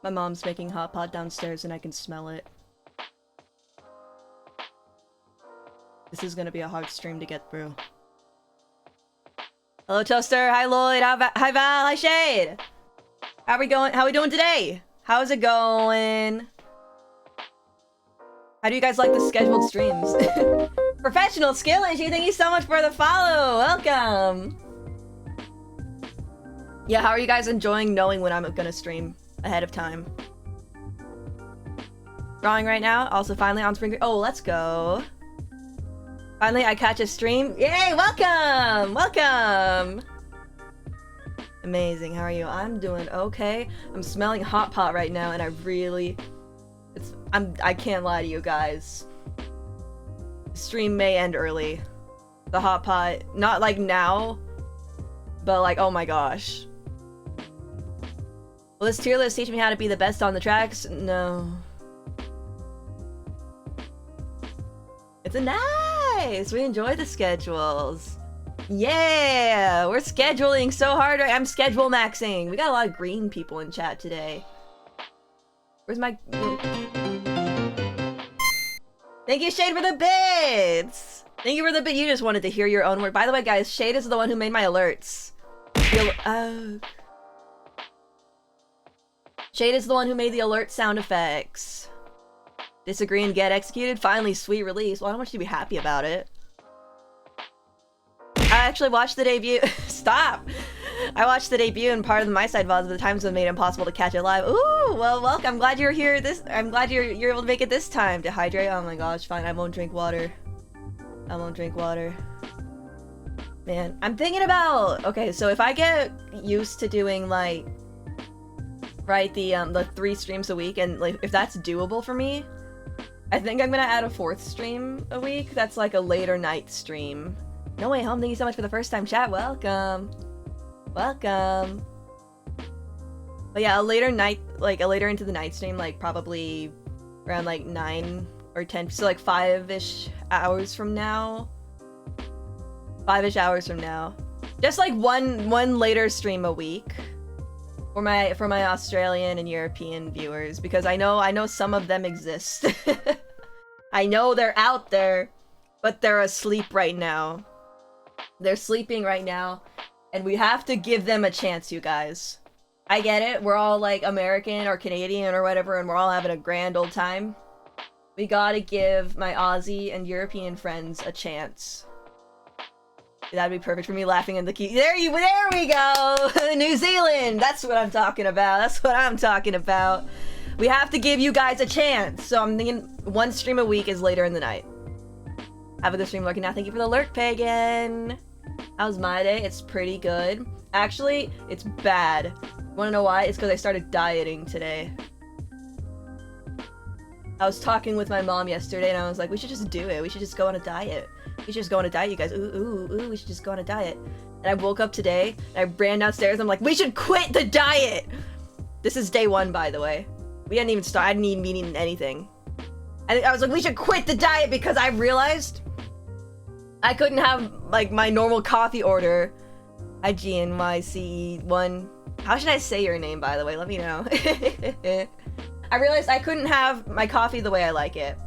My mom's making hot pot downstairs and I can smell it. This is gonna be a hard stream to get through. Hello, Toaster. Hi, Lloyd. Hi, Val. Hi, Shade. How are we going? How are we doing today? How's it going? How do you guys like the scheduled streams? Professional skill issue. Thank you so much for the follow. Welcome. Yeah, how are you guys enjoying knowing when I'm gonna stream ahead of time? Drawing right now. Also, finally on spring. Oh, let's go. Finally, I catch a stream. Yay! Welcome! Welcome! Amazing. How are you? I'm doing okay. I'm smelling hot pot right now, and I really... I can't lie to you guys. Stream may end early. The hot pot, not like now, but like, oh my gosh. Will this tier list teach me how to be the best on the tracks? No. It's a nice! We enjoy the schedules. Yeah! We're scheduling so hard. I'm schedule maxing. We got a lot of green people in chat today. Where's my... Thank you, Shade, for the bits! Thank you for the bit. You just wanted to hear your own word. By the way, guys, Shade is the one who made my alerts. Shade is the one who made the alert sound effects. Disagree and get executed? Finally, sweet release. Well, I don't want you to be happy about it. I actually watched the debut. Stop! I watched the debut and part of the My Side VODs, but the times have made it impossible to catch it live. Ooh, well, welcome. I'm glad you're here. I'm glad you're able to make it this time. To hydrate? Oh my gosh, fine. I won't drink water. I won't drink water. Man, I'm thinking about... Okay, so if I get used to doing, like... Right, the 3 streams a week, and, like, if that's doable for me, I think I'm gonna add a 4th stream a week. That's, like, a later night stream. No Way Home, thank you so much for the first time chat. Welcome. Welcome. But yeah, a later night, like, a later into the night stream, like, probably around, like, 9 or 10, so, like, 5-ish hours from now. 5-ish hours from now. Just, like, one later stream a week. For my Australian and European viewers, because I know some of them exist. I know they're out there, but they're asleep right now. They're sleeping right now, and we have to give them a chance, you guys. I get it, we're all like American or Canadian or whatever, and we're all having a grand old time. We gotta give my Aussie and European friends a chance. That'd be perfect for me laughing in the key. There we go! New Zealand! That's what I'm talking about. That's what I'm talking about. We have to give you guys a chance. So I'm thinking 1 stream a week is later in the night. Have a good stream lurking now. Thank you for the alert, Pagan. How's my day? It's pretty good. Actually, it's bad. Wanna know why? It's because I started dieting today. I was talking with my mom yesterday and I was like, we should just do it. We should just go on a diet. We should just go on a diet, you guys. Ooh, we should just go on a diet. And I woke up today, and I ran downstairs, and I'm like, we should quit the diet! This is day 1, by the way. We didn't even start, I didn't even eat anything. And I was like, we should quit the diet, because I realized I couldn't have, like, my normal coffee order. IGNYCE1. How should I say your name, by the way? Let me know. I realized I couldn't have my coffee the way I like it.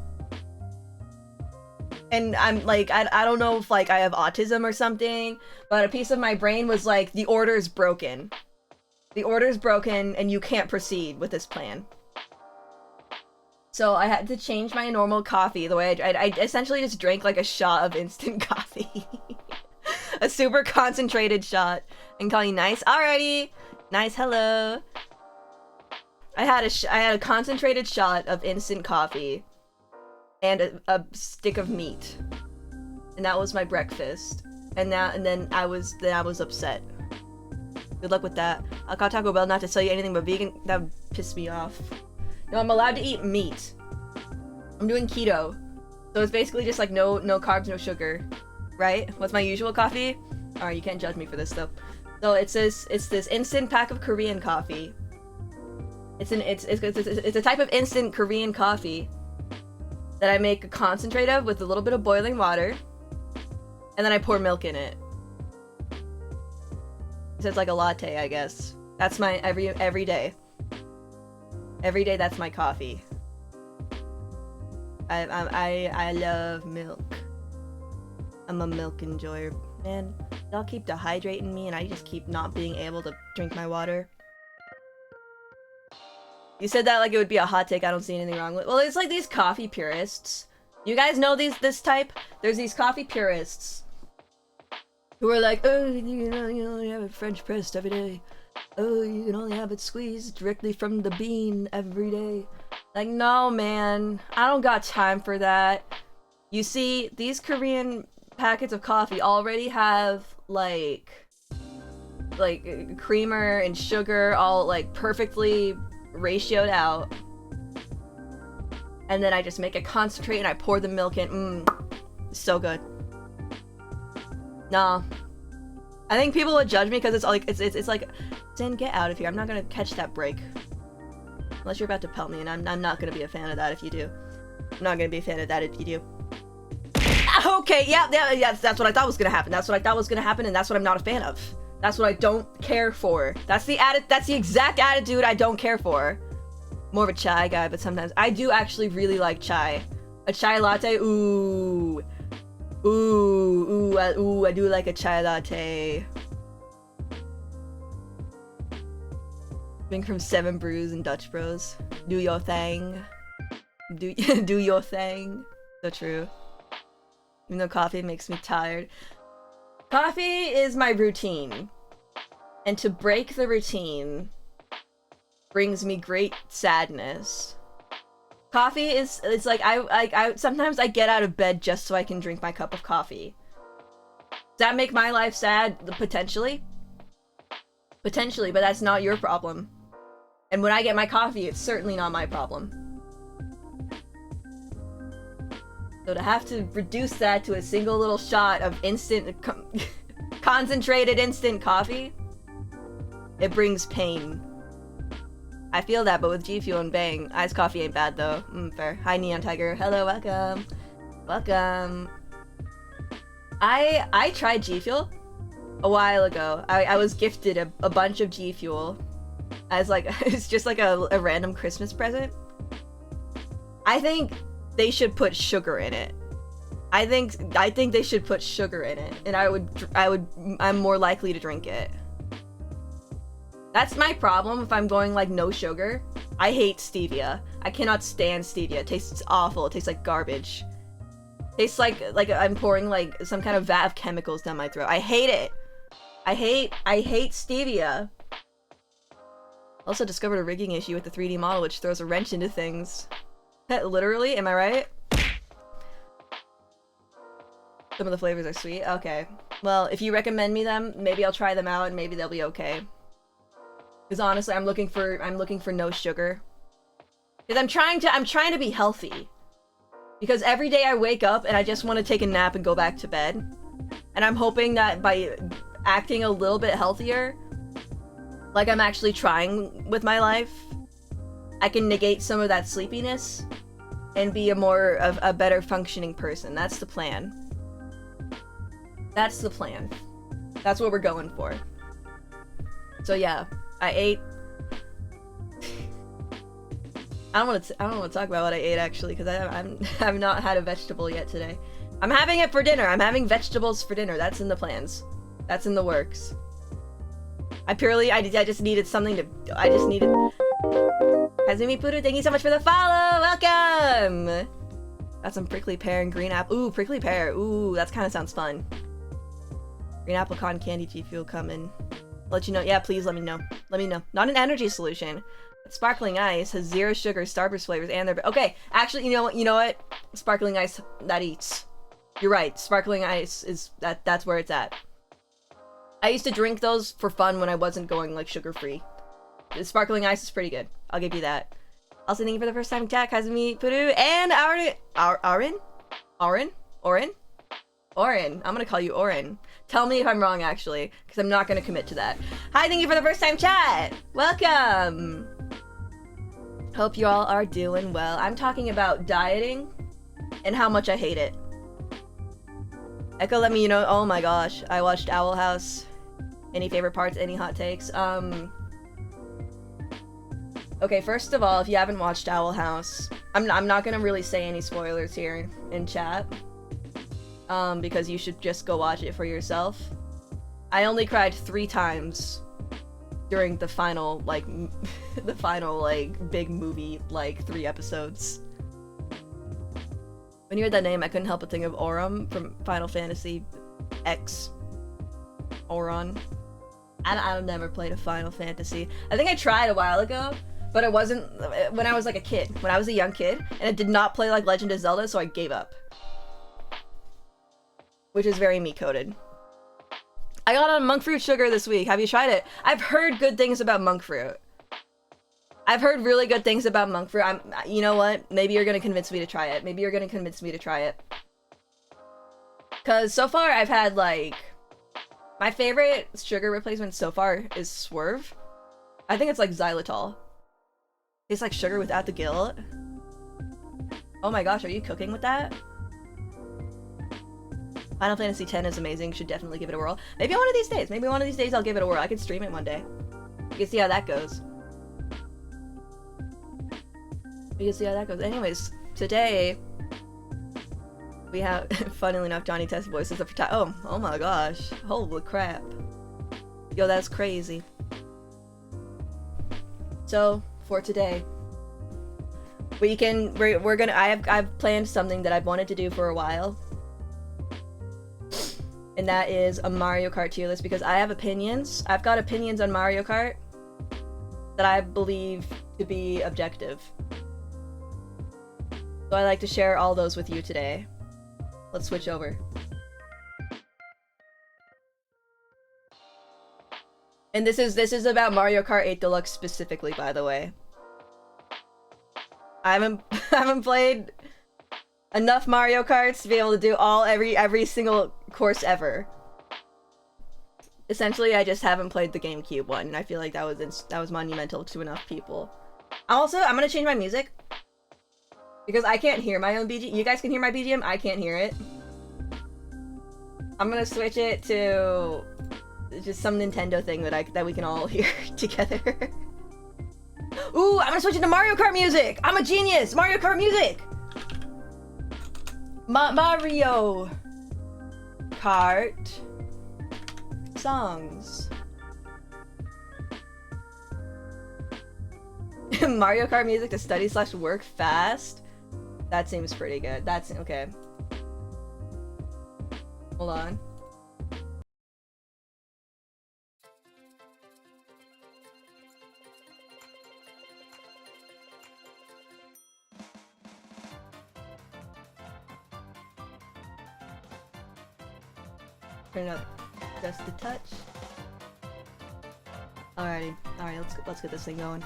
And I'm like, I don't know if like I have autism or something, but a piece of my brain was like, the order's broken. The order's broken and you can't proceed with this plan. So I had to change my normal coffee the way I essentially just drank like a shot of instant coffee. A super concentrated shot. And call you nice. Alrighty. Nice, hello. I had a concentrated shot of instant coffee. And a stick of meat, and that was my breakfast. And then I was upset. Good luck with that. I'll call Taco Bell not to sell you anything but vegan. That would piss me off. No, I'm allowed to eat meat. I'm doing keto, so it's basically just like no carbs, no sugar, right? What's my usual coffee? All right, you can't judge me for this though. So it's this instant pack of Korean coffee. It's a type of instant Korean coffee that I make a concentrate of with a little bit of boiling water, and then I pour milk in it. So it's like a latte, I guess. That's my every day. Every day, that's my coffee. I love milk. I'm a milk enjoyer. Man, y'all keep dehydrating me and I just keep not being able to drink my water. You said that like it would be a hot take. I don't see anything wrong with. Well, it's like these coffee purists. You guys know this type? There's these coffee purists who are like, oh, you only have it French pressed every day. Oh, you can only have it squeezed directly from the bean every day. Like, no, man. I don't got time for that. You see, these Korean packets of coffee already have, like creamer and sugar all, like, perfectly ratioed out. And then I just make a concentrate and I pour the milk in. So good. Nah. I think people would judge me because it's like, it's like, Zen, get out of here. I'm not gonna catch that break. Unless you're about to pelt me, and I'm not gonna be a fan of that if you do. I'm not gonna be a fan of that if you do. Okay, yeah, that's what I thought was gonna happen. That's what I thought was gonna happen, and that's what I'm not a fan of. That's what I don't care for. That's the exact attitude I don't care for. More of a chai guy, but sometimes I do actually really like chai. A chai latte, ooh. I do like a chai latte. Drink from 7 Brews and Dutch Bros. Do your thing. Do your thing. So true. Even though coffee makes me tired. Coffee is my routine. And to break the routine brings me great sadness. Coffee it's like I sometimes I get out of bed just so I can drink my cup of coffee. Does that make my life sad? Potentially. Potentially, but that's not your problem. And when I get my coffee, it's certainly not my problem. So to have to reduce that to a single little shot of instant, concentrated instant coffee, it brings pain. I feel that, but with G Fuel and Bang, iced coffee ain't bad though. Fair. Hi Neon Tiger. Hello, welcome. Welcome. I tried G Fuel a while ago. I was gifted a bunch of G Fuel as like, it's just like a random Christmas present. I think they should put sugar in it. I think they should put sugar in it, and I'm more likely to drink it. That's my problem if I'm going like no sugar. I hate stevia. I cannot stand stevia. It tastes awful. It tastes like garbage. It tastes like I'm pouring like some kind of vat of chemicals down my throat. I hate it. I hate stevia. Also discovered a rigging issue with the 3D model, which throws a wrench into things. Literally, am I right? Some of the flavors are sweet. Okay. Well, if you recommend me them, maybe I'll try them out and maybe they'll be okay. Because honestly, I'm looking for no sugar. Because I'm trying to be healthy. Because every day I wake up and I just want to take a nap and go back to bed. And I'm hoping that by acting a little bit healthier, like I'm actually trying with my life, I can negate some of that sleepiness and be a better functioning person. That's the plan. That's the plan. That's what we're going for. So yeah, I ate. I don't want to talk about what I ate actually, because I've not had a vegetable yet today. I'm having it for dinner. I'm having vegetables for dinner. That's in the plans. That's in the works. I just needed something to. I just needed. Kazumi Puru, thank you so much for the follow. Welcome. Got some prickly pear and green apple. Ooh, prickly pear. Ooh, that kind of sounds fun. Green apple cotton candy G Fuel coming. Let you know. Yeah, please let me know. Let me know. Not an energy solution. But sparkling ice has 0 sugar, Starburst flavors, and they're okay. Actually, you know what? Sparkling ice that eats. You're right. Sparkling ice is that's where it's at. I used to drink those for fun when I wasn't going like sugar free. The sparkling ice is pretty good. I'll give you that. Also, thank you for the first time chat, Kazumi Puru and Orin. I'm gonna call you Orin. Tell me if I'm wrong, actually, because I'm not gonna commit to that. Hi, thank you for the first time chat. Welcome. Hope you all are doing well. I'm talking about dieting and how much I hate it. Echo, let me know. Oh my gosh, I watched Owl House. Any favorite parts? Any hot takes? Okay, first of all, if you haven't watched Owl House, I'm not gonna really say any spoilers here in chat. Because you should just go watch it for yourself. I only cried 3 times during the final, like, the final, like, big movie, like, 3 episodes. When you heard that name, I couldn't help but think of Auron from Final Fantasy X. Auron. I've never played a Final Fantasy. I think I tried a while ago, but it wasn't when I was like a kid. When I was a young kid, and it did not play like Legend of Zelda, so I gave up. Which is very me-coded. I got on monk fruit sugar this week. Have you tried it? I've heard good things about monk fruit. I've heard really good things about monk fruit. You know what? Maybe you're gonna convince me to try it. Maybe you're gonna convince me to try it. Cause so far I've had like... My favorite sugar replacement so far is Swerve. I think it's like xylitol. It's like sugar without the guilt. Oh my gosh, are you cooking with that? Final Fantasy X is amazing. Should definitely give it a whirl. Maybe one of these days. Maybe one of these days I'll give it a whirl. I could stream it one day. You can see how that goes. You can see how that goes. Anyways, today we have, funnily enough, Johnny Test voices of oh my gosh. Holy crap. Yo, that's crazy. So, for today, we're gonna, I've planned something that I've wanted to do for a while. And that is a Mario Kart tier list, because I have opinions. I've got opinions on Mario Kart that I believe to be objective. So I'd like to share all those with you today. Let's switch over. And this is about Mario Kart 8 Deluxe specifically, by the way. I haven't played enough Mario Karts to be able to do every single course ever. Essentially, I just haven't played the GameCube one, and I feel like that was monumental to enough people. I'm gonna change my music because I can't hear my own BGM. You guys can hear my BGM. I can't hear it. I'm gonna switch it to just some Nintendo thing that we can all hear together. Ooh, I'm gonna switch it to Mario Kart music. I'm a genius. Mario Kart music. Mario Kart songs. Mario Kart music to study/work fast. That seems pretty good. That's okay. Hold on. Turn it up just a touch. Alrighty, alright, let's get this thing going.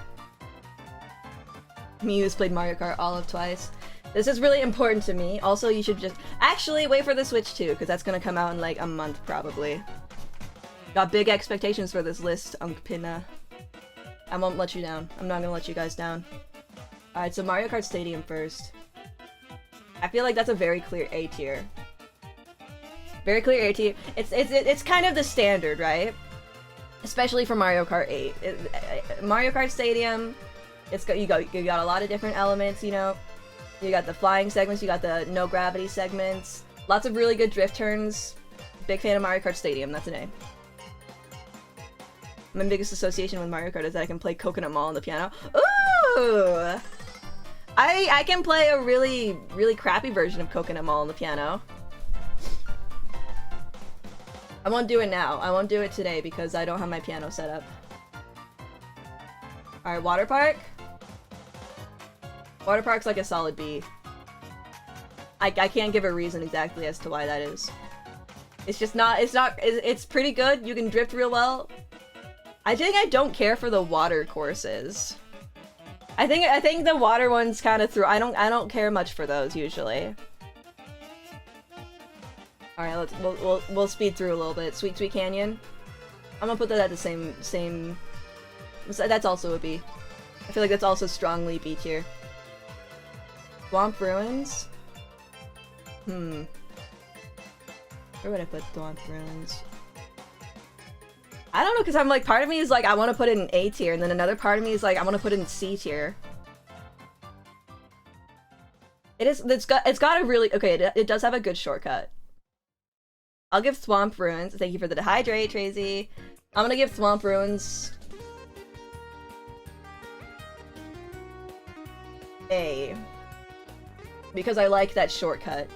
Me who's played Mario Kart all of twice. This is really important to me. Also, you should just actually wait for the Switch too, because that's gonna come out in like a month probably. Got big expectations for this list, Unkpinna. I won't let you down. I'm not gonna let you guys down. Alright, so Mario Kart Stadium first. I feel like that's a very clear A tier. Very clear A tier. It's kind of the standard, right? Especially for Mario Kart 8. Mario Kart Stadium, you got a lot of different elements, you know. You got the flying segments, you got the no gravity segments, lots of really good drift turns. Big fan of Mario Kart Stadium, that's an A. My biggest association with Mario Kart is that I can play Coconut Mall on the piano. Ooh! I can play a really, really crappy version of Coconut Mall on the piano. I won't do it now. I won't do it today because I don't have my piano set up. Alright, Water Park. Water Park's like a solid B. I can't give a reason exactly as to why that is. It's just not, it's pretty good. You can drift real well. I think I don't care for the water courses. I think the water ones kind of I don't care much for those usually. Alright, we'll speed through a little bit. Sweet Sweet Canyon. I'm gonna put that at the same. That's also a B. I feel like that's also strongly B tier. Swamp Ruins? Where would I put Swamp Ruins? I don't know, because I'm like, part of me is like, I want to put it in A tier, and then another part of me is like, I want to put it in C tier. It's got a really, okay, it does have a good shortcut. I'll give Swamp Ruins, thank you for the dehydrate, Tracy. I'm gonna give Swamp Ruins A. Because I like that shortcut.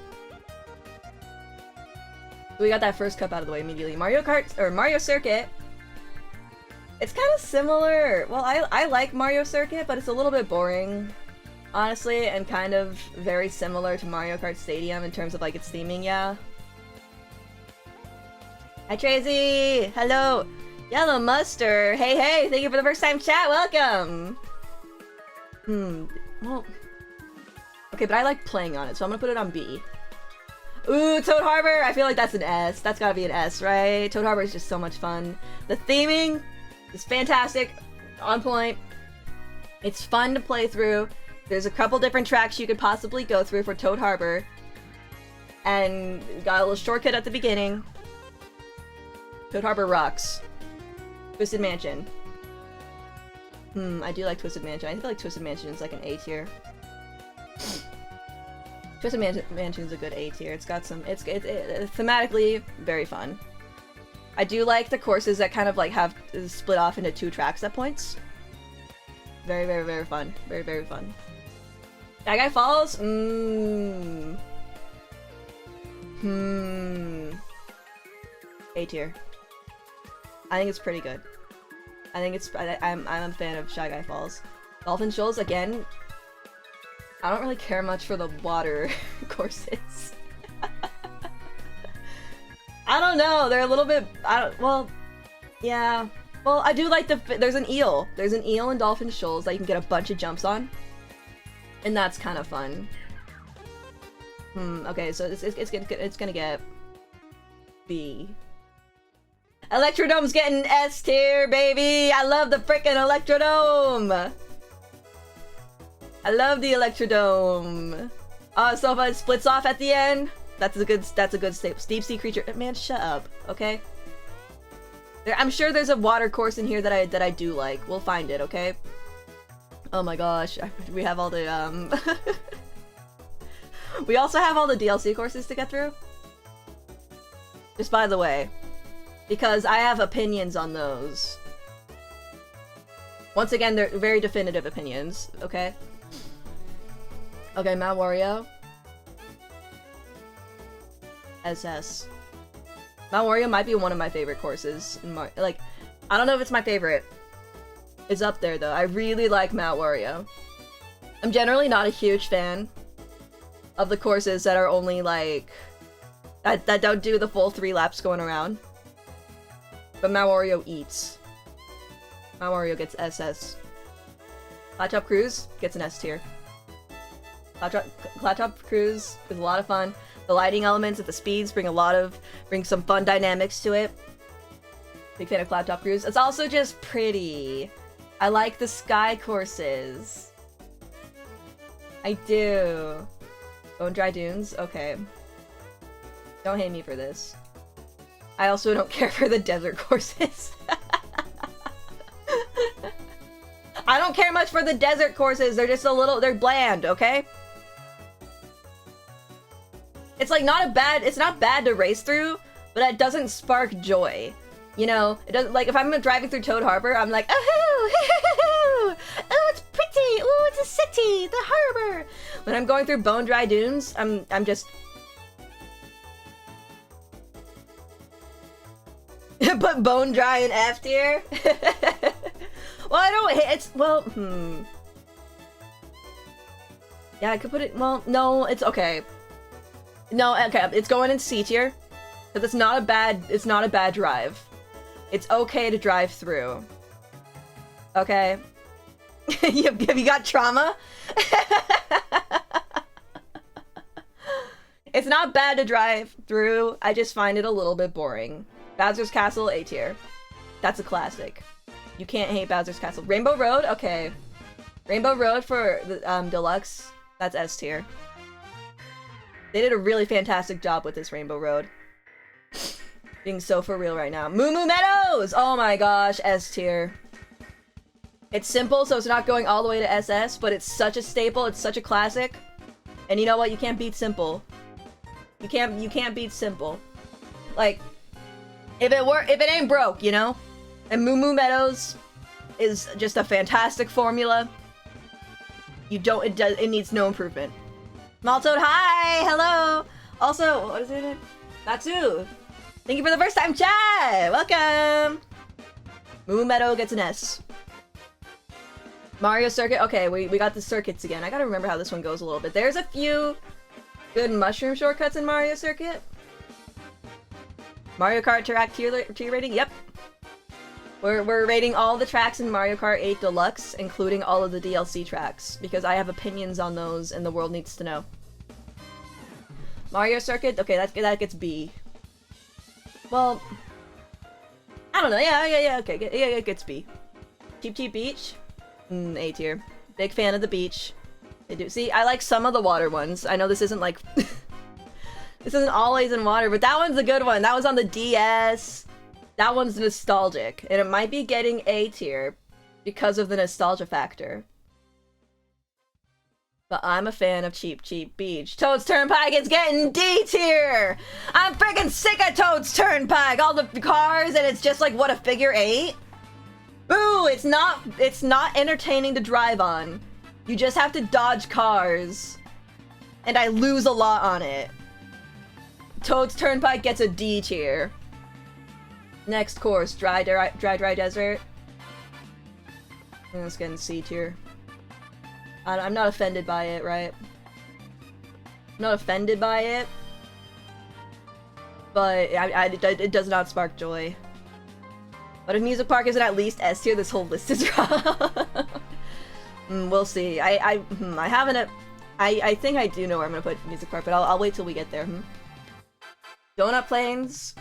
We got that first cup out of the way immediately. Mario Kart, or Mario Circuit. It's kind of similar. Well, I like Mario Circuit, but it's a little bit boring, honestly, and kind of very similar to Mario Kart Stadium in terms of like its theming, yeah. Hi Tracy! Hello! Yellow Mustard! Hey hey! Thank you for the first time chat! Welcome! Well... Okay, but I like playing on it, so I'm gonna put it on B. Ooh, Toad Harbor! I feel like that's an S. That's gotta be an S, right? Toad Harbor is just so much fun. The theming is fantastic. On point. It's fun to play through. There's a couple different tracks you could possibly go through for Toad Harbor. And got a little shortcut at the beginning. Toad Harbor rocks. Twisted Mansion. I do like Twisted Mansion. I feel like Twisted Mansion is like an A tier. Twisted Mansion's a good A tier. It's got some. It's thematically very fun. I do like the courses that kind of like have split off into 2 tracks at points. Very, very, very fun. Very, very fun. That Guy Falls. A tier. I think it's pretty good. I think it's. I'm a fan of Shy Guy Falls. Dolphin Shoals again. I don't really care much for the water courses. I don't know. They're a little bit. Well, yeah. Well, I do like there's an eel. There's an eel in Dolphin Shoals that you can get a bunch of jumps on, and that's kind of fun. Okay, so it's gonna get B. Electrodome's getting S tier, baby! I love the frickin' Electrodome! I love the Electrodome! So if it splits off at the end, that's a good staple. Deep sea creature. Man, shut up, okay? I'm sure there's a water course in here that I do like. We'll find it, okay? Oh my gosh, we have all the, we also have all the DLC courses to get through. Just by the way. Because I have opinions on those. Once again, they're very definitive opinions, okay? Okay, Mount Wario. SS. Mount Wario might be one of my favorite courses. Like, I don't know if it's my favorite. It's up there, though. I really like Mount Wario. I'm generally not a huge fan of the courses that are only, like... That don't do the full 3 laps going around. But Mount Wario eats. Mount Wario gets SS. Flat Top Cruise gets an S tier. Flat Top Cruise is a lot of fun. The lighting elements at the speeds bring some fun dynamics to it. Big fan of Flat Top Cruise. It's also just pretty. I like the sky courses. I do. Bone Dry Dunes? Okay. Don't hate me for this. I also don't care for the desert courses. I don't care much for the desert courses. They're just they're bland, okay? It's like it's not bad to race through, but it doesn't spark joy. You know, it doesn't, like if I'm driving through Toad Harbor, I'm like, oh, oh, it's pretty. Oh, it's a city, the harbor. When I'm going through Bone Dry Dunes, I'm just put Bone Dry in F tier. Well, I don't hate it's yeah, I could put it. Well, no, it's okay. No, okay, it's going in C tier because it's not a bad drive. It's okay to drive through. Okay, have you got trauma? It's not bad to drive through. I just find it a little bit boring. Bowser's Castle, A tier. That's a classic. You can't hate Bowser's Castle. Rainbow Road, okay. Rainbow Road for the Deluxe, that's S tier. They did a really fantastic job with this Rainbow Road. Being so for real right now. Moo Moo Meadows! Oh my gosh, S tier. It's simple, so it's not going all the way to SS, but it's such a staple, it's such a classic. And you know what? You can't beat simple. You can't beat simple. Like, if it ain't broke, you know? And Moo Moo Meadows is just a fantastic formula. It needs no improvement. Maltoad, hi! Hello! Also, what is it? Natsu! Thank you for the first time chat! Welcome! Moo Meadow gets an S. Mario Circuit. Okay, we got the circuits again. I gotta remember how this one goes a little bit. There's a few good mushroom shortcuts in Mario Circuit. Mario Kart track tier rating? Yep. We're rating all the tracks in Mario Kart 8 Deluxe, including all of the DLC tracks, because I have opinions on those and the world needs to know. Mario Circuit? Okay, that gets B. Well, I don't know. Yeah, okay. Yeah, it gets B. Cheep Cheep Beach? A tier. Big fan of the beach. They do. See, I like some of the water ones. I know this isn't like... this isn't always in water, but that one's a good one. That was on the DS. That one's nostalgic. And it might be getting A tier because of the nostalgia factor. But I'm a fan of Cheep Cheep Beach. Toad's Turnpike is getting D tier! I'm freaking sick of Toad's Turnpike! All the cars and it's just like, what, a figure 8? Boo! It's not entertaining to drive on. You just have to dodge cars. And I lose a lot on it. Toad's Turnpike gets a D tier. Next course, Dry Desert. Let's get in C tier. I'm not offended by it, right? I'm not offended by it. But it does not spark joy. But if Music Park isn't at least S tier, this whole list is wrong. We'll see. I haven't... I think I do know where I'm gonna put Music Park, but I'll wait till we get there. Donut Plains.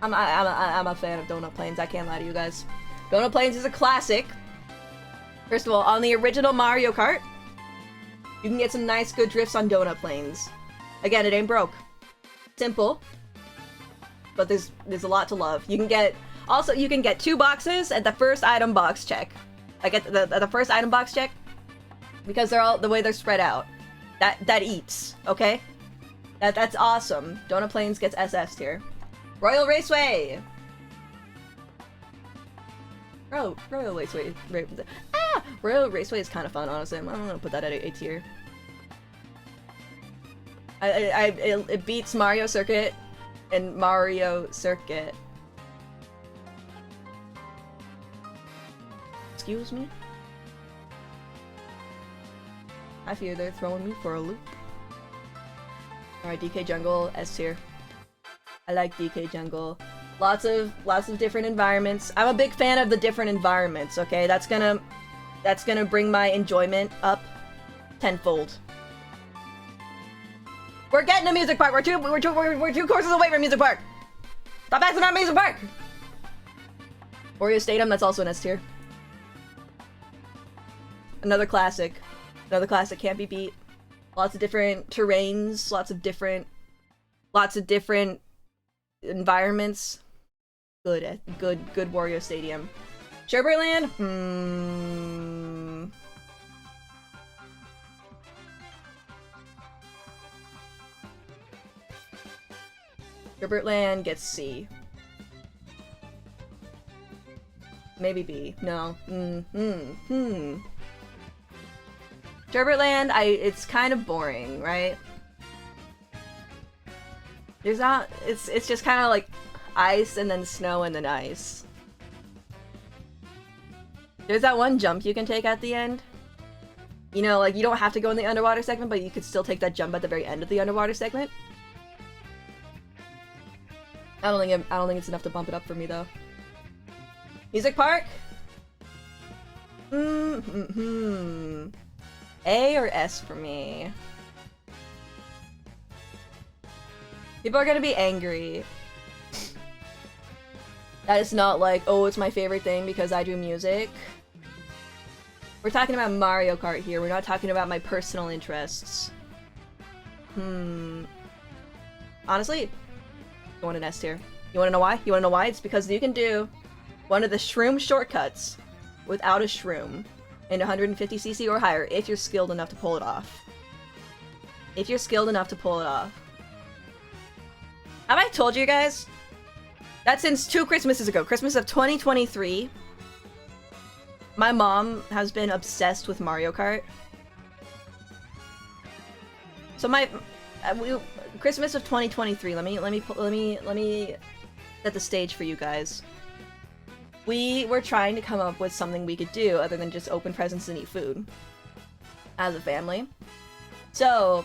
I'm a fan of Donut Plains, I can't lie to you guys. Donut Plains is a classic. First of all, on the original Mario Kart, you can get some nice good drifts on Donut Plains. Again, it ain't broke. Simple. But there's a lot to love. You can get... Also, you can get 2 boxes at the first item box check. Like, at the first item box check. Because they're all... the way they're spread out. That eats, okay? That's awesome. Donut Plains gets SS tier. Royal Raceway! Royal Raceway... Royal Raceway is kind of fun, honestly. I'm gonna put that at A tier. It beats Mario Circuit and Mario Circuit. Excuse me? I fear they're throwing me for a loop. Alright, DK Jungle, S tier. I like DK Jungle. Lots of different environments. I'm a big fan of the different environments, okay? That's gonna bring my enjoyment up tenfold. We're getting to Music Park! We're two courses away from Music Park! Stop asking about Music Park! Wario Stadium, that's also an S tier. Another classic. Another classic can't be beat. Lots of different terrains, lots of different environments. Good Wario Stadium. Sherbert Land? Sherbert Land gets C. Maybe B. No. Sherbert Land, it's kind of boring, right? There's not... It's just kind of like ice and then snow and then ice. There's that one jump you can take at the end. You know, like, you don't have to go in the underwater segment, but you could still take that jump at the very end of the underwater segment. I don't think it's enough to bump it up for me, though. Music Park? A or S for me? People are gonna be angry. That is not like, oh, it's my favorite thing because I do music. We're talking about Mario Kart here. We're not talking about my personal interests. Honestly, Going in S tier. You wanna know why? You wanna know why? It's because you can do one of the shroom shortcuts without a shroom in 150cc or higher if you're skilled enough to pull it off. If you're skilled enough to pull it off. Have I told you guys that since 2 Christmases ago, Christmas of 2023, my mom has been obsessed with Mario Kart. So Christmas of 2023. Let me set the stage for you guys. We were trying to come up with something we could do other than just open presents and eat food as a family. So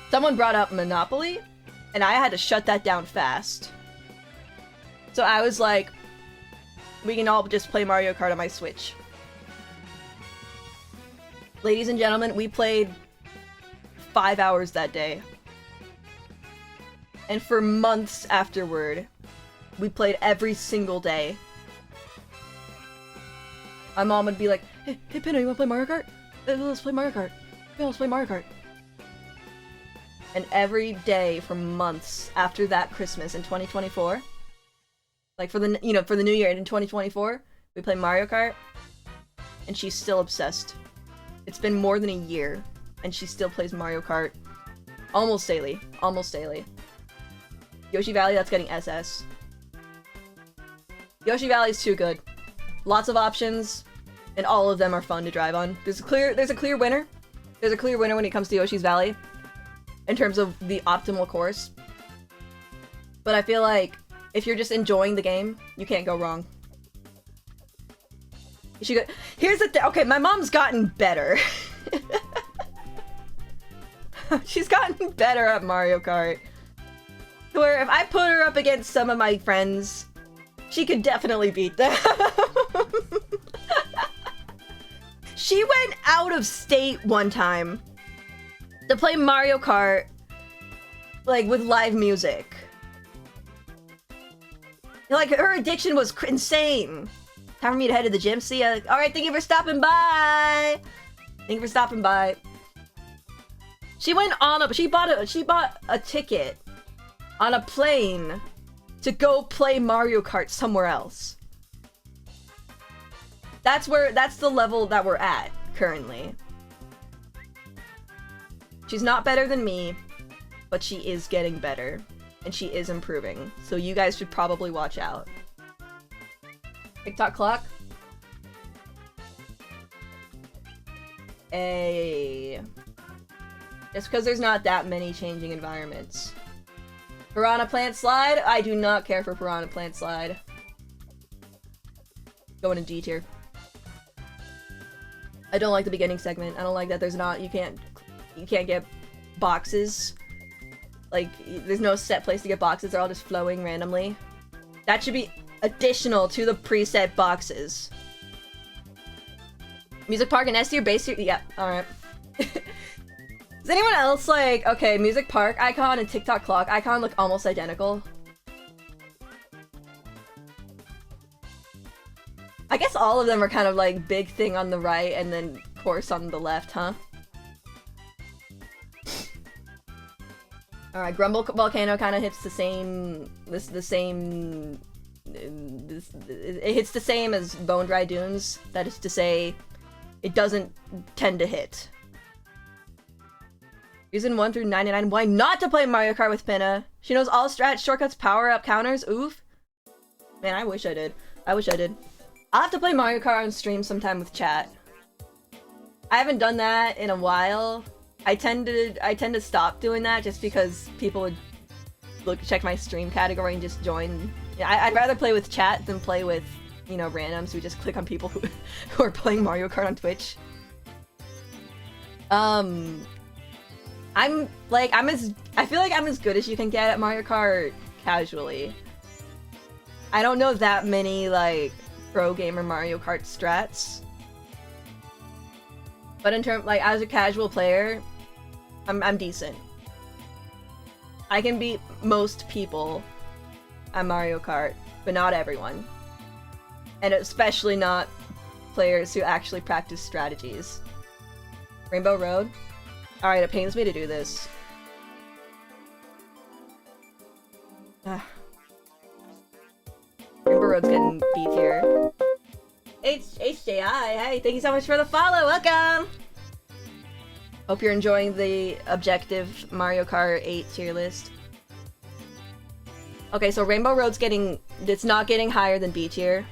someone brought up Monopoly, and I had to shut that down fast. So I was like, we can all just play Mario Kart on my Switch. Ladies and gentlemen, we played 5 hours that day. And for months afterward, we played every single day. My mom would be like, hey Pinna, you wanna play Mario Kart? Let's play Mario Kart. Yeah, let's play Mario Kart. And every day for months after that Christmas in 2024, like for the for the new year in 2024, we play Mario Kart, and she's still obsessed. It's been more than a year, and she still plays Mario Kart almost daily. Almost daily. Yoshi Valley, that's getting SS. Yoshi Valley's too good. Lots of options, and all of them are fun to drive on. There's a clear winner. There's a clear winner when it comes to Yoshi's Valley, in terms of the optimal course. But I feel like if you're just enjoying the game, you can't go wrong. You should go. Here's the thing. Okay, my mom's gotten better. She's gotten better at Mario Kart. Where if I put her up against some of my friends, she could definitely beat them. She went out of state one time to play Mario Kart, like, with live music. Like, her addiction was insane. Time for me to head to the gym. See ya. Alright, thank you for stopping by. Thank you for stopping by. She went on a- she bought a ticket on a plane to go play Mario Kart somewhere else. That's the level that we're at currently. She's not better than me, but she is getting better, and she is improving. So you guys should probably watch out. TikTok clock. Just because there's not that many changing environments. Piranha Plant Slide? I do not care for Piranha Plant Slide. Going in D tier. I don't like the beginning segment. I don't like that there's not- you can't get boxes. Like, there's no set place to get boxes. They're all just flowing randomly. That should be additional to the preset boxes. Music Park and S tier, base tier? Yeah, alright. Does anyone else like, okay, Music Park icon and TikTok clock icon look almost identical? I guess all of them are kind of like big thing on the right and then course on the left, huh? Alright, Grumble Volcano kind of hits the same... it hits the same as Bone Dry Dunes. That is to say, it doesn't tend to hit. Reason 1 through 99, why not to play Mario Kart with Pinna? She knows all strats, shortcuts, power-up counters, oof. Man, I wish I did. I wish I did. I'll have to play Mario Kart on stream sometime with chat. I haven't done that in a while. I tend to stop doing that just because people would check my stream category and just join. I'd rather play with chat than play with, you know, randoms who just click on people who are playing Mario Kart on Twitch. I feel like I'm as good as you can get at Mario Kart casually. I don't know that many, like, pro gamer Mario Kart strats. But in terms, like, as a casual player, I'm decent. I can beat most people at Mario Kart, but not everyone. And especially not players who actually practice strategies. Rainbow Road? Alright, it pains me to do this. Ah. Rainbow Road's getting B tier. HJI, hey, thank you so much for the follow, welcome! Hope you're enjoying the objective Mario Kart 8 tier list. Okay, so Rainbow Road's it's not getting higher than B tier.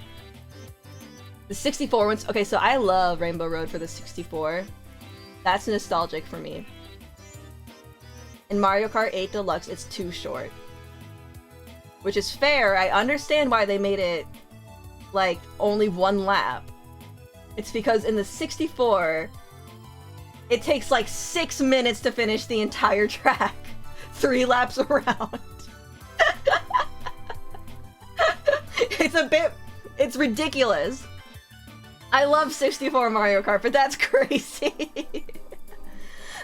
The 64 ones, okay, so I love Rainbow Road for the 64. That's nostalgic for me. In Mario Kart 8 Deluxe, it's too short. Which is fair, I understand why they made it, like, only one lap. It's because in the 64, it takes like 6 minutes to finish the entire track. 3 laps around. It's ridiculous. I love 64 Mario Kart, but that's crazy.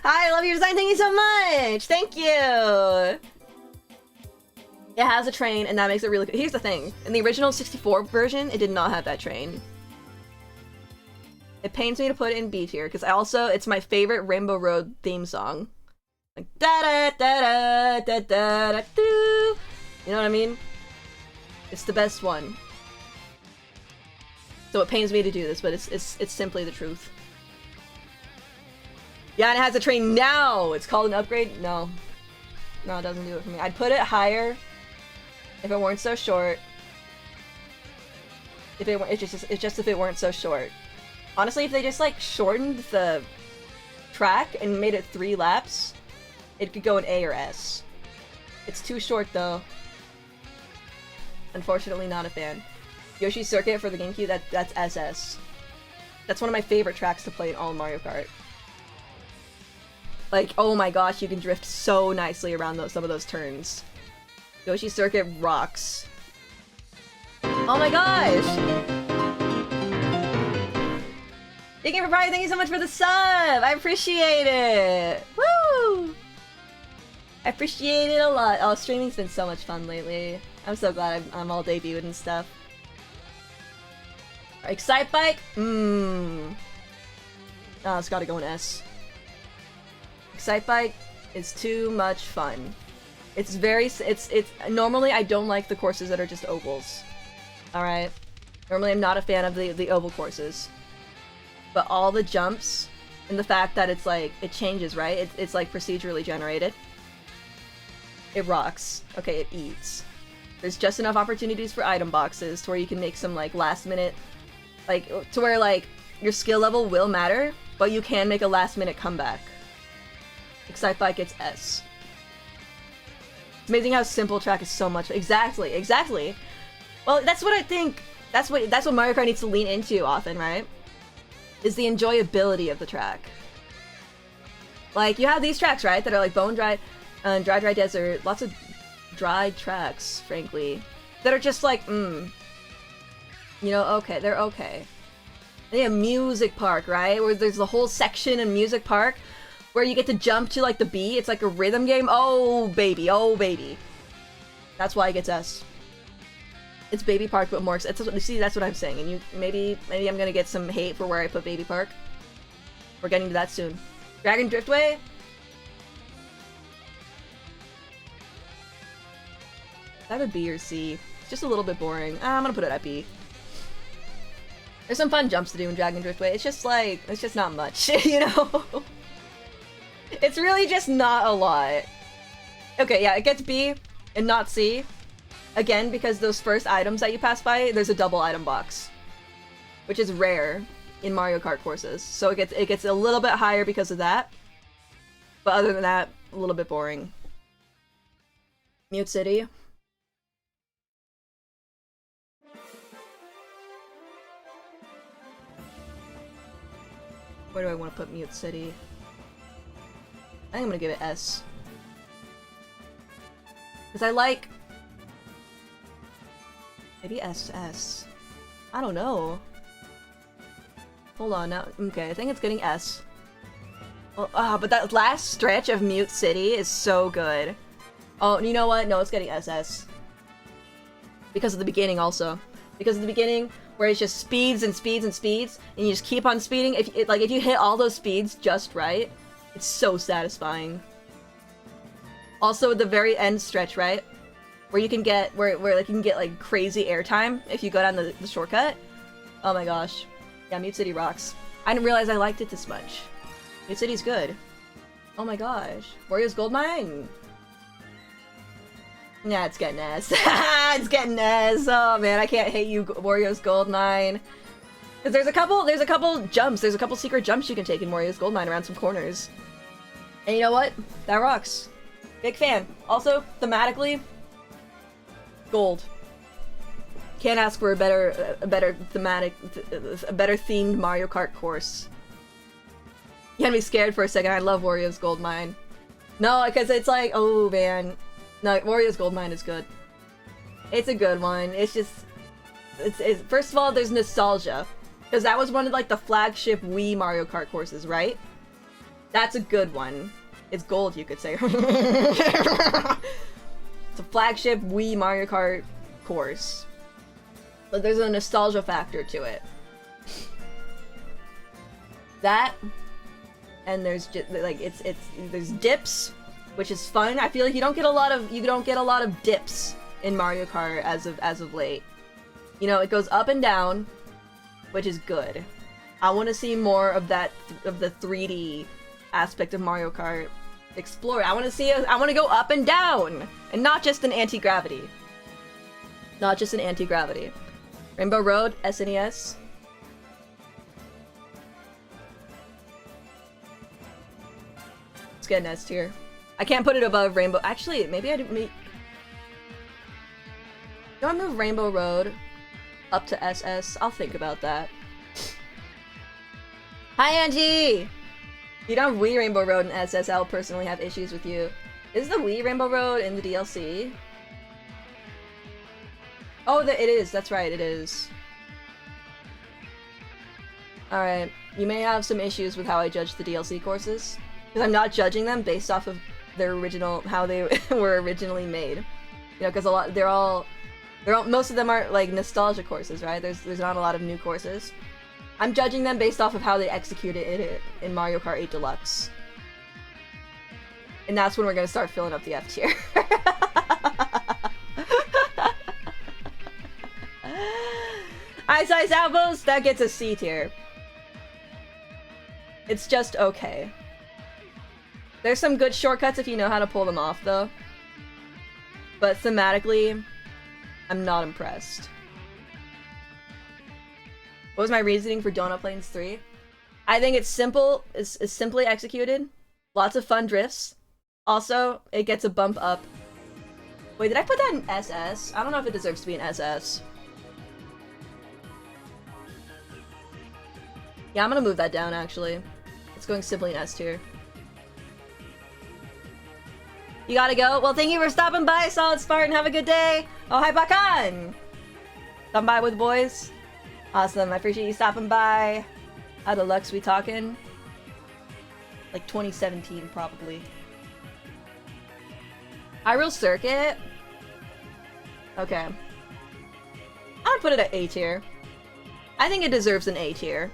Hi, I love your design, thank you so much! Thank you! It has a train, and that makes it really good. Here's the thing. In the original 64 version, it did not have that train. It pains me to put it in B tier, because it's my favorite Rainbow Road theme song. Like, da-da-da-da-da-da-da-doo. You know what I mean? It's the best one. So it pains me to do this, but it's simply the truth. Yeah, and it has a train now! It's called an upgrade? No. No, it doesn't do it for me. I'd put it higher if it weren't so short. It's just if it weren't so short. Honestly, if they just like shortened the track and made it 3 laps, it could go in A or S. It's too short though. Unfortunately, not a fan. Yoshi's Circuit for the GameCube, that's SS. That's one of my favorite tracks to play in all Mario Kart. Like, oh my gosh, you can drift so nicely around some of those turns. Yoshi's Circuit rocks. Oh my gosh! Thank you for Brian, thank you so much for the sub! I appreciate it! Woo! I appreciate it a lot. Oh, streaming's been so much fun lately. I'm so glad I'm all debuted and stuff. Excitebike? Oh, it's gotta go in S. Excitebike is too much fun. It's normally I don't like the courses that are just ovals. Alright? Normally I'm not a fan of the oval courses. But all the jumps, and the fact that it's like, it changes, right? It's like procedurally generated. It rocks. Okay, it eats. There's just enough opportunities for item boxes to where you can make some like last minute, like, to where like, your skill level will matter, but you can make a last minute comeback. Excitebike gets S. It's amazing how simple track is so much. Exactly, exactly. Well, that's what I think. That's what Mario Kart needs to lean into often, right? Is the enjoyability of the track. Like, you have these tracks, right? That are like Bone Dry, Dry Desert, lots of dry tracks, frankly. That are just like, You know, okay, they're okay. They have Music Park, right? Where there's the whole section in Music Park where you get to jump to like the beat. It's like a rhythm game. Oh baby, oh baby. That's why it gets S. It's Baby Park, but more. That's what I'm saying. And maybe I'm gonna get some hate for where I put Baby Park. We're getting to that soon. Dragon Driftway. Is that a B or C? It's just a little bit boring. I'm gonna put it at B. There's some fun jumps to do in Dragon Driftway. It's just like, it's just not much, you know? It's really just not a lot. Okay, yeah, it gets B and not C. Again, because those first items that you pass by, there's a double item box. Which is rare in Mario Kart courses. So it gets a little bit higher because of that. But other than that, a little bit boring. Mute City. Where do I want to put Mute City? I think I'm gonna give it S. Because I like... Maybe SS. I don't know. Hold on now. Okay, I think it's getting S. Well, but that last stretch of Mute City is so good. Oh, you know what? No, it's getting SS. Because of the beginning also. Because of the beginning, where it's just speeds and speeds and speeds, and you just keep on speeding. If you hit all those speeds just right, it's so satisfying. Also, the very end stretch, right? where you can get where like you can get like crazy airtime if you go down the shortcut. Oh my gosh. Yeah, Mute City rocks. I didn't realize I liked it this much. Mute City's good. Oh my gosh. Wario's Goldmine? Yeah, it's getting ass. It's getting ass. Oh man, I can't hate you, Wario's Goldmine. Cause there's a couple jumps, there's a couple secret jumps you can take in Wario's Goldmine around some corners. And you know what? That rocks. Big fan. Also, thematically, gold. Can't ask for a better themed Mario Kart course. You had me scared for a second. I love Wario's Goldmine. No, because it's like, oh man. No, Wario's Goldmine is good. It's a good one. It's just, it's first of all, there's nostalgia. Because that was one of like the flagship Wii Mario Kart courses, right? That's a good one. It's gold, you could say. It's a flagship Wii Mario Kart course. But there's a nostalgia factor to it. That, and there's just like there's dips, which is fun. I feel like you don't get a lot of dips in Mario Kart as of late. You know, it goes up and down, which is good. I want to see more of that of the 3D aspect of Mario Kart explored. I want to go up and down, and not just an anti-gravity. Not just an anti-gravity. Rainbow Road, SNES. Let's get an S tier. I can't put it above Rainbow. Actually, maybe I didn't make. Do I move Rainbow Road up to SS? I'll think about that. Hi, Angie! You don't have Wii Rainbow Road and SS. I'll personally have issues with you. Is the Wii Rainbow Road in the DLC? Oh, it is. That's right, it is. Alright. You may have some issues with how I judge the DLC courses. Because I'm not judging them based off of their original, how they were originally made. You know, because most of them are like nostalgia courses, right? There's not a lot of new courses. I'm judging them based off of how they executed it in Mario Kart 8 Deluxe. And that's when we're gonna start filling up the F tier. Ice Ice Outpost, that gets a C tier. It's just okay. There's some good shortcuts if you know how to pull them off, though. But thematically, I'm not impressed. What was my reasoning for Donut Plains 3? I think it's simple, it's simply executed. Lots of fun drifts. Also, it gets a bump up. Wait, did I put that in SS? I don't know if it deserves to be in SS. Yeah, I'm gonna move that down, actually. It's going simply in S tier. You gotta go? Well, thank you for stopping by, Solid Spartan. Have a good day. Oh, hi, Bakan! Come by with the boys. Awesome. I appreciate you stopping by. How deluxe we talking? Like 2017, probably. Hyrule Circuit? Okay. I would put it at A tier. I think it deserves an A tier.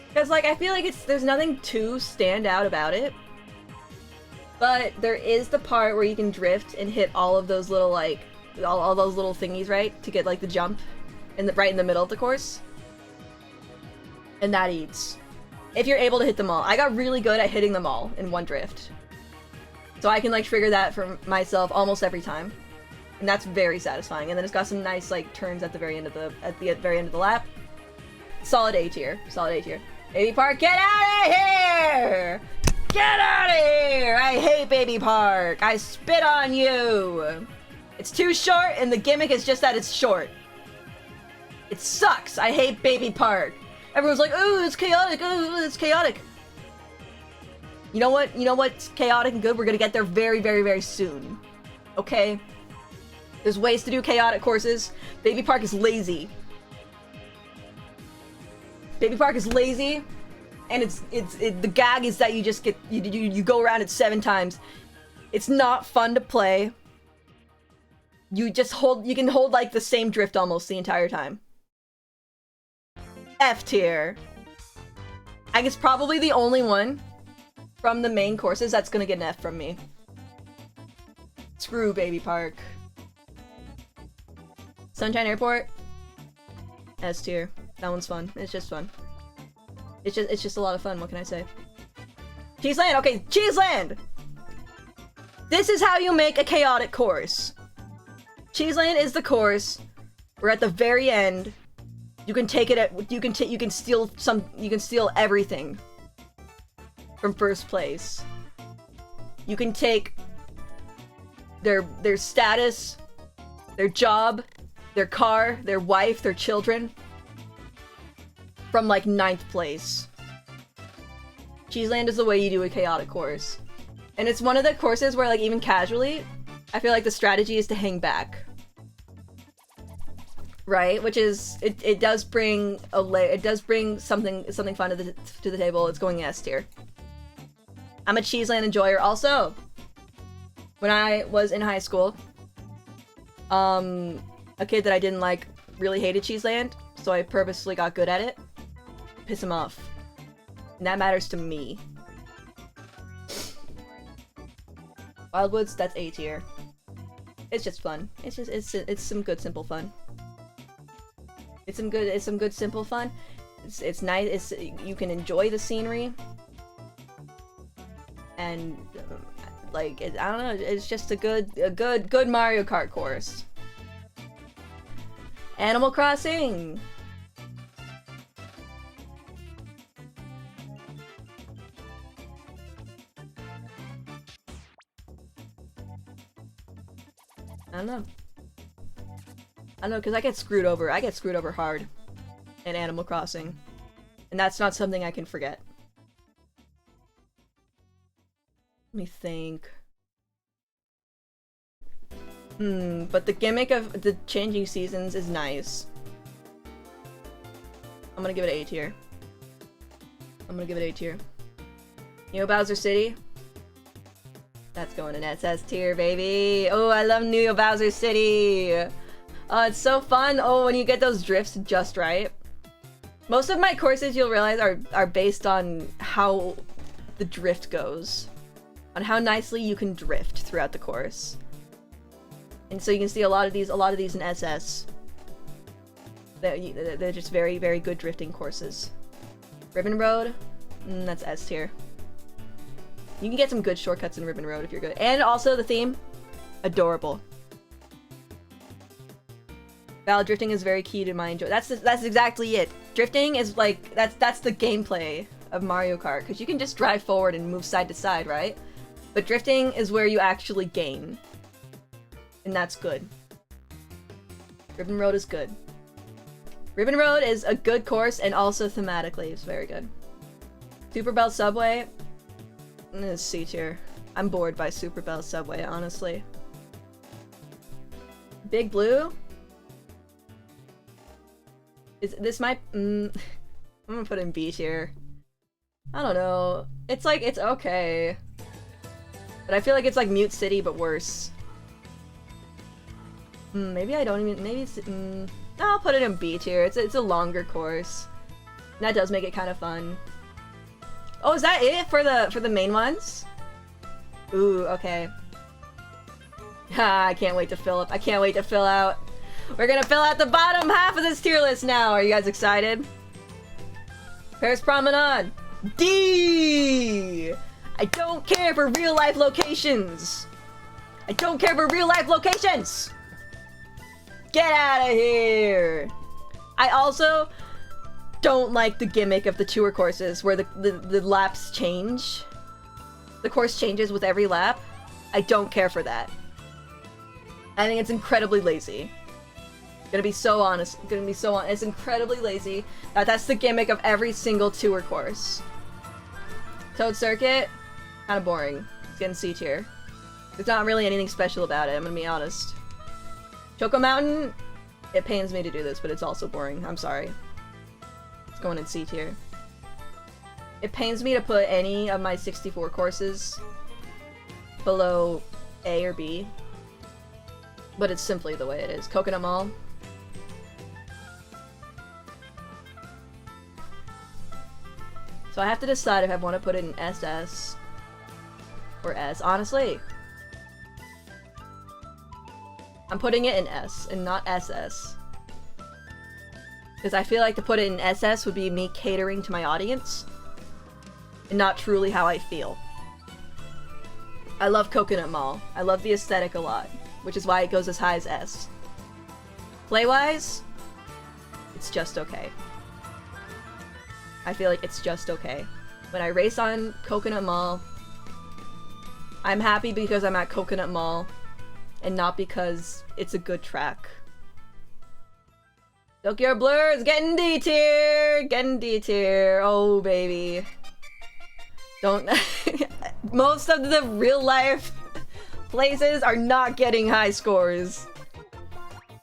Because, like, I feel like there's nothing too stand out about it. But there is the part where you can drift and hit all of those little, like, all those little thingies, right? To get, like, the jump right in the middle of the course. And that eats. If you're able to hit them all. I got really good at hitting them all in one drift. So I can, like, trigger that for myself almost every time. And that's very satisfying. And then it's got some nice, like, turns at the very end of the lap. Solid A tier. Solid A tier. Baby Park, get out of here! Get out of here! I hate Baby Park! I spit on you! It's too short, and the gimmick is just that it's short. It sucks! I hate Baby Park! Everyone's like, ooh, it's chaotic! Ooh, it's chaotic! You know what? You know what's chaotic and good? We're gonna get there very, very, very soon. Okay? There's ways to do chaotic courses. Baby Park is lazy. Baby Park is lazy, and the gag is that you just get you go around it 7 times. It's not fun to play. You can hold like the same drift almost the entire time. F tier. I guess probably the only one from the main courses that's gonna get an F from me. Screw Baby Park. Sunshine Airport. S tier. That one's fun. It's just fun. It's just a lot of fun. What can I say? Cheeseland. Okay, Cheeseland. This is how you make a chaotic course. Cheeseland is the course where at the very end you can take it at you can steal everything from first place. You can take their status, their job, their car, their wife, their children from like 9th place. Cheeseland is the way you do a chaotic course. And it's one of the courses where like even casually, I feel like the strategy is to hang back. Right? Which is it does bring something fun to the table. It's going S tier. I'm a Cheeseland enjoyer also. When I was in high school, a kid that I didn't like really hated Cheeseland, so I purposely got good at it. Piss him off. And that matters to me. Wildwoods, that's A tier. It's just fun. It's some good simple fun. It's some good simple fun. It's nice. You can enjoy the scenery. And like I don't know, it's just a good Mario Kart course. Animal Crossing. I don't know. I don't know, because I get screwed over. I get screwed over hard in Animal Crossing. And that's not something I can forget. Let me think. But the gimmick of the changing seasons is nice. I'm gonna give it A tier. Neo Bowser City? That's going in SS tier, baby. Oh, I love Neo Bowser City. Oh, it's so fun. Oh, when you get those drifts just right. Most of my courses, you'll realize, are based on how the drift goes. On how nicely you can drift throughout the course. And so you can see a lot of these in SS. They're just very, very good drifting courses. Ribbon Road? That's S tier. You can get some good shortcuts in Ribbon Road if you're good. And also the theme, adorable. Valid drifting is very key to my enjoy. That's exactly it. Drifting is like that's the gameplay of Mario Kart, because you can just drive forward and move side to side, right? But drifting is where you actually gain, and that's good. Ribbon Road is good. Ribbon Road is a good course, and also thematically it's very good. Super Bell Subway is C tier. I'm bored by Super Bell Subway, honestly. Big Blue? Is this my I'm gonna put in B tier. I don't know. It's like it's okay. But I feel like it's like Mute City but worse. Maybe I don't even maybe it's I'll put it in B tier. It's a longer course. And that does make it kind of fun. Oh, is that it for the main ones? Ooh, okay. I can't wait to fill up. I can't wait to fill out. We're gonna fill out the bottom half of this tier list now. Are you guys excited? Paris Promenade. D! I don't care for real life locations. I don't care for real life locations. Get out of here. I also don't like the gimmick of the tour courses where the laps change. The course changes with every lap. I don't care for that. I think it's incredibly lazy. Gonna be so honest. It's incredibly lazy. That's the gimmick of every single tour course. Toad Circuit, kind of boring. It's getting C tier. There's not really anything special about it, I'm gonna be honest. Choco Mountain, it pains me to do this, but it's also boring. I'm sorry. It's going in C tier. It pains me to put any of my 64 courses below A or B, but it's simply the way it is. Coconut Mall. So I have to decide if I want to put it in SS or S. Honestly, I'm putting it in S and not SS. Because I feel like to put it in SS would be me catering to my audience. And not truly how I feel. I love Coconut Mall. I love the aesthetic a lot. Which is why it goes as high as S. Play-wise, it's just okay. I feel like it's just okay. When I race on Coconut Mall, I'm happy because I'm at Coconut Mall, and not because it's a good track. Tokyo Blur is getting D tier! Getting D tier. Oh, baby. Don't. Most of the real life places are not getting high scores.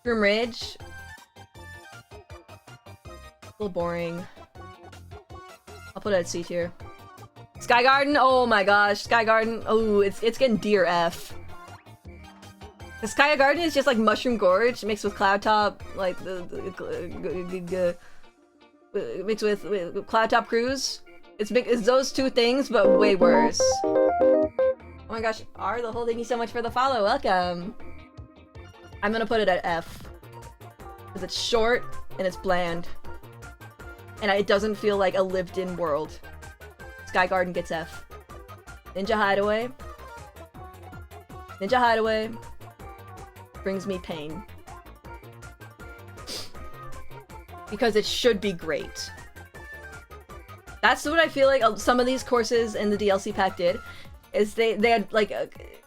Room Ridge. A little boring. I'll put it at C tier. Sky Garden, oh my gosh, Sky Garden, oh, it's getting D or F. The Sky Garden is just like Mushroom Gorge mixed with Cloud Top, like mixed with Cloud Top Cruise. It's those two things, but way worse. Oh my gosh, R the whole, thank you so much for the follow, welcome. I'm gonna put it at F. Because it's short and it's bland. And it doesn't feel like a lived-in world. Sky Garden gets F. Ninja Hideaway. Ninja Hideaway brings me pain. Because it should be great. That's what I feel like some of these courses in the DLC pack did. Is they had like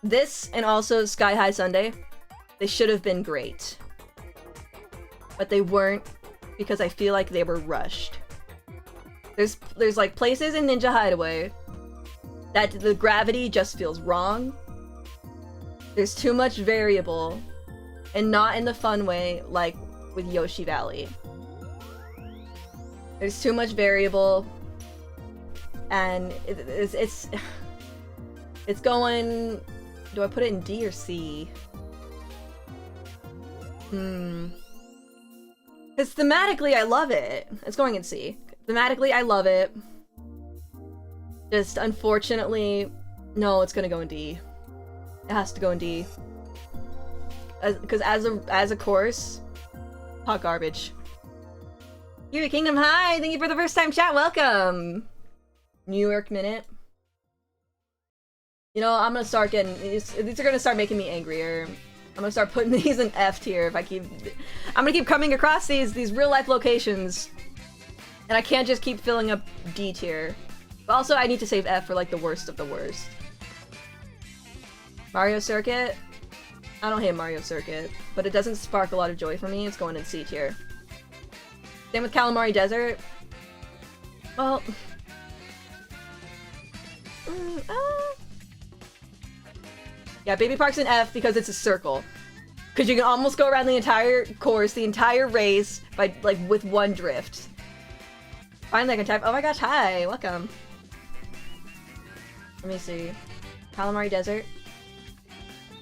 this and also Sky High Sunday. They should have been great. But they weren't because I feel like they were rushed. There's like places in Ninja Hideaway that the gravity just feels wrong. There's too much variable, and not in the fun way like with Yoshi Valley. There's too much variable, and it's going. Do I put it in D or C? Because thematically, I love it. It's going in C. Thematically, I love it. Just, unfortunately, no, it's gonna go in D. It has to go in D. Because as a course, hot garbage. Yuri Kingdom, hi! Thank you for the first time chat, welcome! New York Minute. You know, I'm gonna start getting... These are gonna start making me angrier. I'm gonna start putting these in F tier if I keep... I'm gonna keep coming across these real-life locations. And I can't just keep filling up D tier. But also, I need to save F for, like, the worst of the worst. Mario Circuit? I don't hate Mario Circuit, but it doesn't spark a lot of joy for me. It's going in C tier. Same with Calamari Desert. Well... Yeah, Baby Park's in F because it's a circle. Because you can almost go around the entire course, the entire race, by, like, with one drift. Finally I can type. Oh my gosh, hi! Welcome. Let me see. Calamari Desert.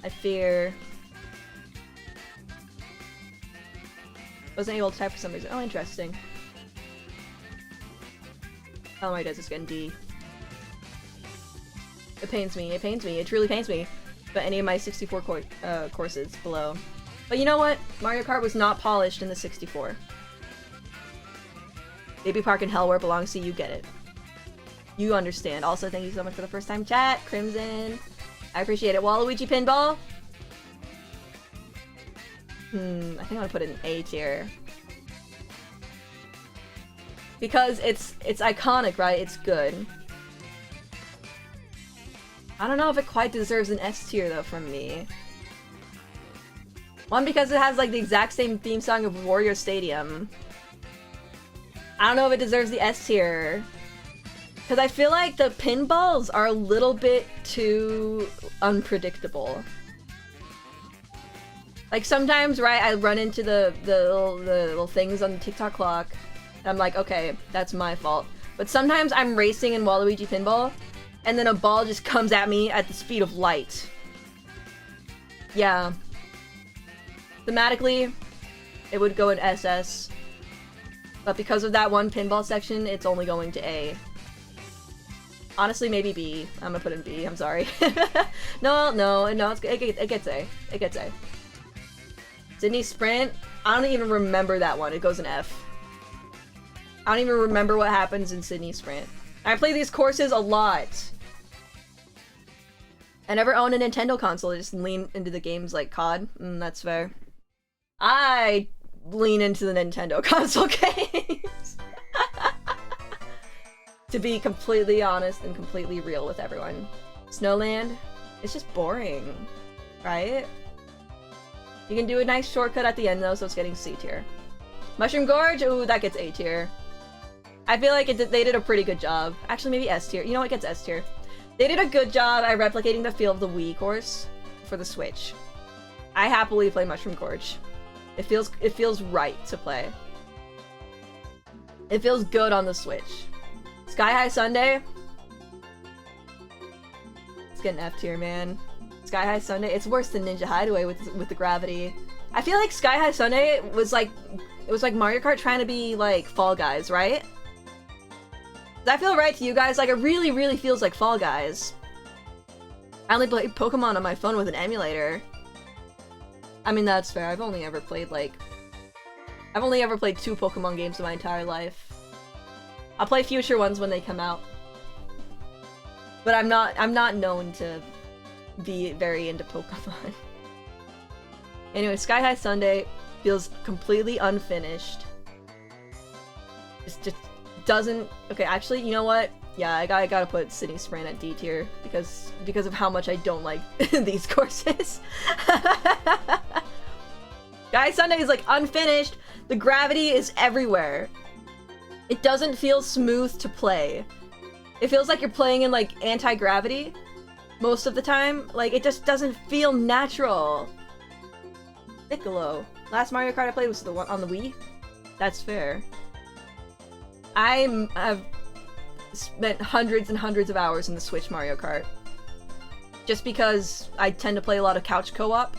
I fear... Wasn't able to type for some reason. Oh, interesting. Calamari Desert's getting D. It pains me. It pains me. It truly pains me. But any of my 64 courses below. But you know what? Mario Kart was not polished in the 64. Baby Park and Hell where it belongs to you, get it. You understand. Also, thank you so much for the first time chat, Crimson. I appreciate it. Waluigi Pinball? I think I'm gonna put it in A tier. Because it's iconic, right? It's good. I don't know if it quite deserves an S tier though from me. One, because it has like the exact same theme song of Wario Stadium. I don't know if it deserves the S tier. Because I feel like the pinballs are a little bit too unpredictable. Like sometimes, right, I run into the little things on the TikTok clock. And I'm like, okay, that's my fault. But sometimes I'm racing in Waluigi Pinball, and then a ball just comes at me at the speed of light. Yeah. Thematically, it would go in SS. But because of that one pinball section, it's only going to A. Honestly, maybe B. I'm gonna put in B, I'm sorry. No, it gets A. It gets A. Sydney Sprint? I don't even remember that one. It goes in F. I don't even remember what happens in Sydney Sprint. I play these courses a lot. I never owned a Nintendo console. I just lean into the games like COD. That's fair. I lean into the Nintendo console games. To be completely honest and completely real with everyone. Snowland? It's just boring, right? You can do a nice shortcut at the end though, so it's getting C tier. Mushroom Gorge? Ooh, that gets A tier. I feel like they did a pretty good job. Actually, maybe S tier. You know what gets S tier? They did a good job at replicating the feel of the Wii course for the Switch. I happily play Mushroom Gorge. It feels right to play. It feels good on the Switch. Sky High Sundae? It's getting F tier, man. Sky High Sundae, it's worse than Ninja Hideaway with the gravity. I feel like Sky High Sundae was like Mario Kart trying to be like Fall Guys, right? Does that feel right to you guys? Like, it really, really feels like Fall Guys. I only play Pokemon on my phone with an emulator. I mean, that's fair. I've only ever played 2 Pokemon games in my entire life. I'll play future ones when they come out. But I'm not known to be very into Pokemon. Anyway, Sky High Sundae feels completely unfinished. It's just doesn't... Okay, actually, you know what? Yeah, I gotta put Sydney Sprint at D tier because of how much I don't like these courses. Sky High Sundae is like unfinished. The gravity is everywhere. It doesn't feel smooth to play. It feels like you're playing in like anti-gravity most of the time. Like, it just doesn't feel natural. Piccolo. Last Mario Kart I played was the one on the Wii. That's fair. I've spent hundreds and hundreds of hours in the Switch Mario Kart. Just because I tend to play a lot of couch co-op.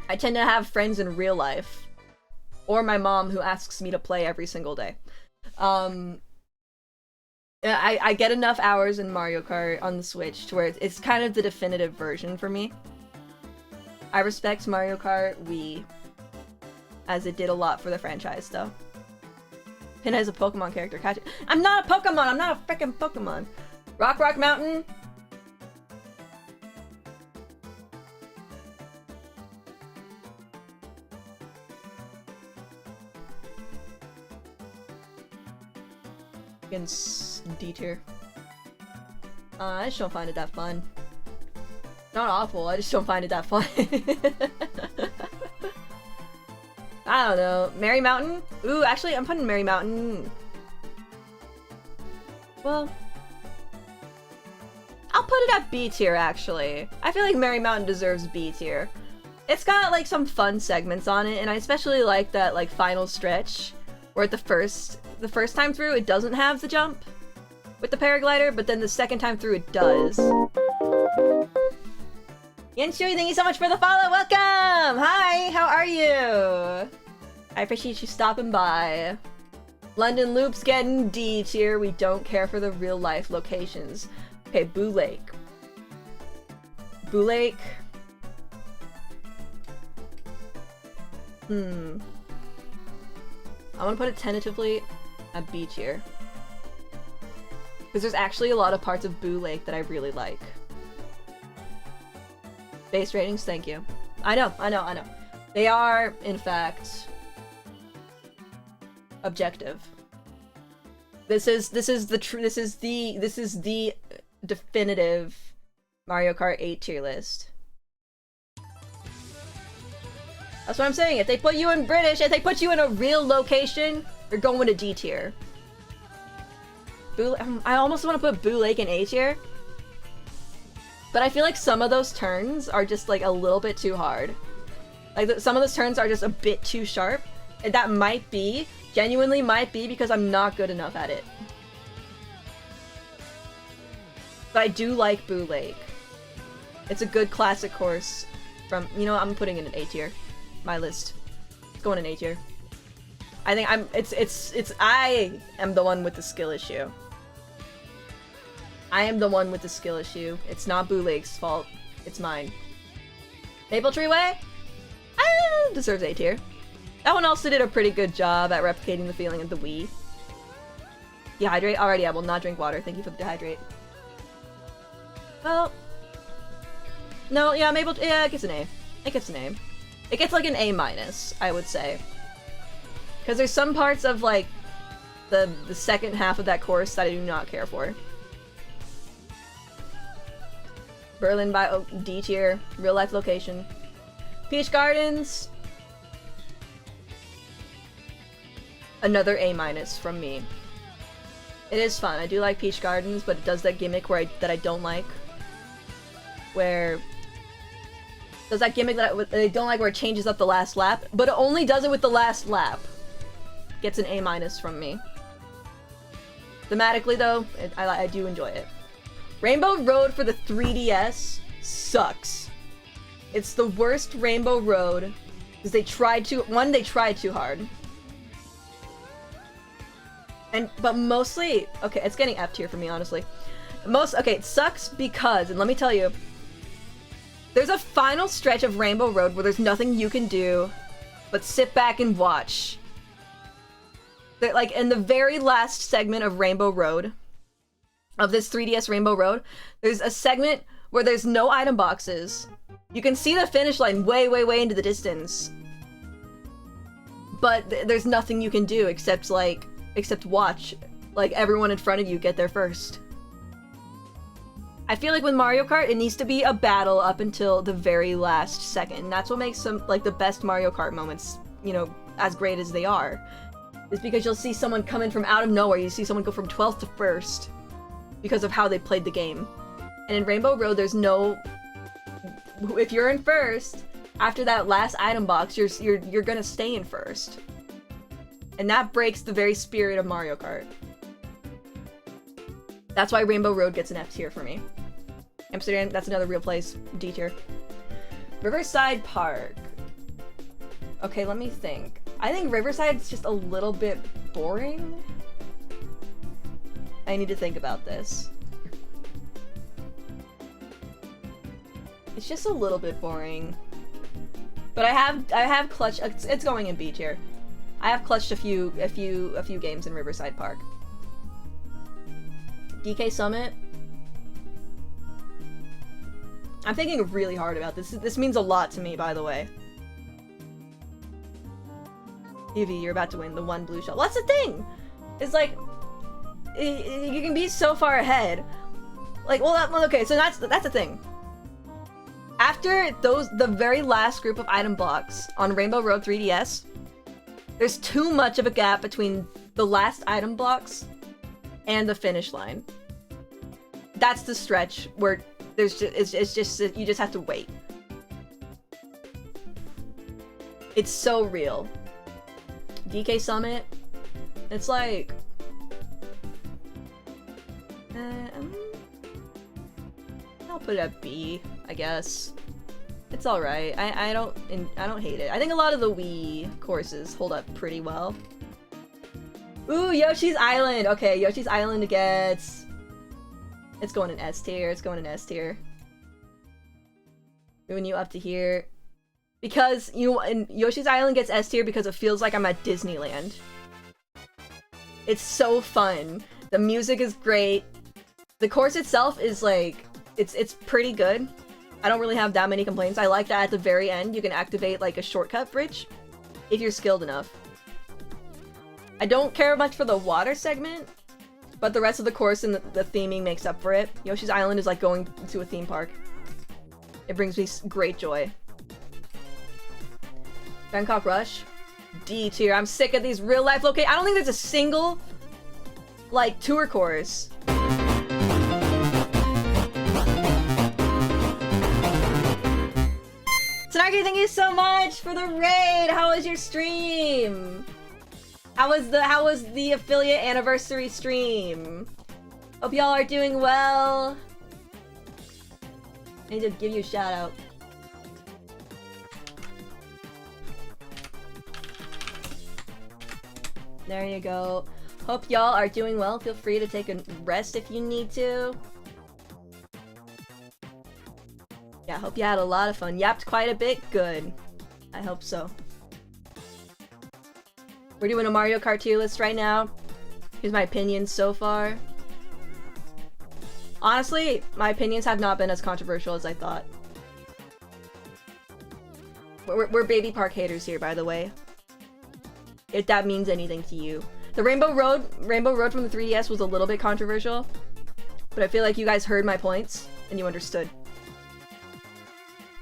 I tend to have friends in real life. Or my mom who asks me to play every single day. I get enough hours in Mario Kart on the Switch to where it's kind of the definitive version for me. I respect Mario Kart Wii, as it did a lot for the franchise, though. Pinna is a Pokemon character. Catch it. I'm not a Pokemon! I'm not a freaking Pokemon! Rock Mountain? D tier. I just don't find it that fun. Not awful, I just don't find it that fun. I don't know. Merry Mountain? Ooh, actually, I'm putting Merry Mountain. Well, I'll put it at B tier, actually. I feel like Merry Mountain deserves B tier. It's got, like, some fun segments on it, and I especially like that, like, final stretch, where the first time through, it doesn't have the jump with the paraglider, but then the second time through, it does. Yenshui, thank you so much for the follow! Welcome! Hi, how are you? I appreciate you stopping by. London Loop's getting D tier. We don't care for the real-life locations. Okay, Boo Lake. Boo Lake. I'm gonna put it tentatively at B tier. Because there's actually a lot of parts of Boo Lake that I really like. Base ratings, thank you. I know. They are, in fact, objective. This is the definitive Mario Kart 8 tier list. That's what I'm saying. If they put you in British, if they put you in a real location, you're going to D tier. I almost want to put Boo Lake in A tier. But I feel like some of those turns are just like a little bit too hard. Like some of those turns are just a bit too sharp. And that might be, genuinely might be, because I'm not good enough at it. But I do like Boo Lake. It's a good classic course from, you know, I'm putting it in A tier. My list. It's going in A tier. I think I am the one with the skill issue. I am the one with the skill issue. It's not Boo Lake's fault. It's mine. Maple Tree Way? I one deserves A tier. That one also did a pretty good job at replicating the feeling of the Wii. Dehydrate? Alrighty, I will not drink water. Thank you for the dehydrate. Well... No, yeah, I'm able to... Yeah, it gets an A. It gets an A. It gets like an A-, I would say. Because there's some parts of, like, the second half of that course that I do not care for. Berlin by D tier. Real life location. Peach Gardens. Another A- from me. It is fun. I do like Peach Gardens, but it does that gimmick that I don't like. Where... Does that gimmick that I don't like where it changes up the last lap, but it only does it with the last lap. Gets an A- from me. Thematically though, I do enjoy it. Rainbow Road for the 3DS sucks. It's the worst Rainbow Road because they tried too hard. But mostly, okay, it's getting F tier for me, honestly. Okay, it sucks because, and let me tell you, there's a final stretch of Rainbow Road where there's nothing you can do but sit back and watch. Like, in the very last segment of Rainbow Road, of this 3DS Rainbow Road, there's a segment where there's no item boxes. You can see the finish line way, way, way into the distance. But there's nothing you can do except watch, like, everyone in front of you get there first. I feel like with Mario Kart, it needs to be a battle up until the very last second. And that's what makes some, like, the best Mario Kart moments, you know, as great as they are. Is because you'll see someone come in from out of nowhere. You see someone go from 12th to 1st because of how they played the game. And in Rainbow Road, there's no... If you're in 1st, after that last item box, you're gonna stay in 1st. And that breaks the very spirit of Mario Kart. That's why Rainbow Road gets an F tier for me. Amsterdam, that's another real place. D tier. Riverside Park. Okay, let me think. I think Riverside's just a little bit boring. I need to think about this. It's just a little bit boring. But I have clutched. It's going in B tier. I have clutched a few games in Riverside Park. DK Summit. I'm thinking really hard about this. This means a lot to me, by the way. Eevee, you're about to win the one blue shell. Well, that's the thing! It's like, you can be so far ahead. Like, well, okay, so that's the thing. After the very last group of item blocks on Rainbow Road 3DS, there's too much of a gap between the last item blocks and the finish line. That's the stretch where it's just you just have to wait. It's so real. DK Summit, it's like I'll put it at B, I guess. It's all right. I don't hate it. I think a lot of the Wii courses hold up pretty well. Ooh, Yoshi's Island. Okay, Yoshi's Island gets... It's going in S tier. It's going in S tier. Moving you up to here. Because, and Yoshi's Island gets S tier because it feels like I'm at Disneyland. It's so fun. The music is great. The course itself is like... It's pretty good. I don't really have that many complaints. I like that at the very end you can activate like a shortcut bridge if you're skilled enough. I don't care much for the water segment, but the rest of the course and the theming makes up for it. Yoshi's Island is like going to a theme park. It brings me great joy. Bangkok Rush, D tier. I'm sick of these real life locations. I don't think there's a single like tour course. Tsunaki, thank you so much for the raid. How was your stream? How was the affiliate anniversary stream? Hope y'all are doing well. I need to give you a shout out. There you go. Hope y'all are doing well. Feel free to take a rest if you need to. Yeah, hope you had a lot of fun. Yapped quite a bit. Good. I hope so. We're doing a Mario Kart tier list right now. Here's my opinions so far. Honestly, my opinions have not been as controversial as I thought. We're Baby Park haters here, by the way. If that means anything to you. The Rainbow Road from the 3DS was a little bit controversial, but I feel like you guys heard my points and you understood.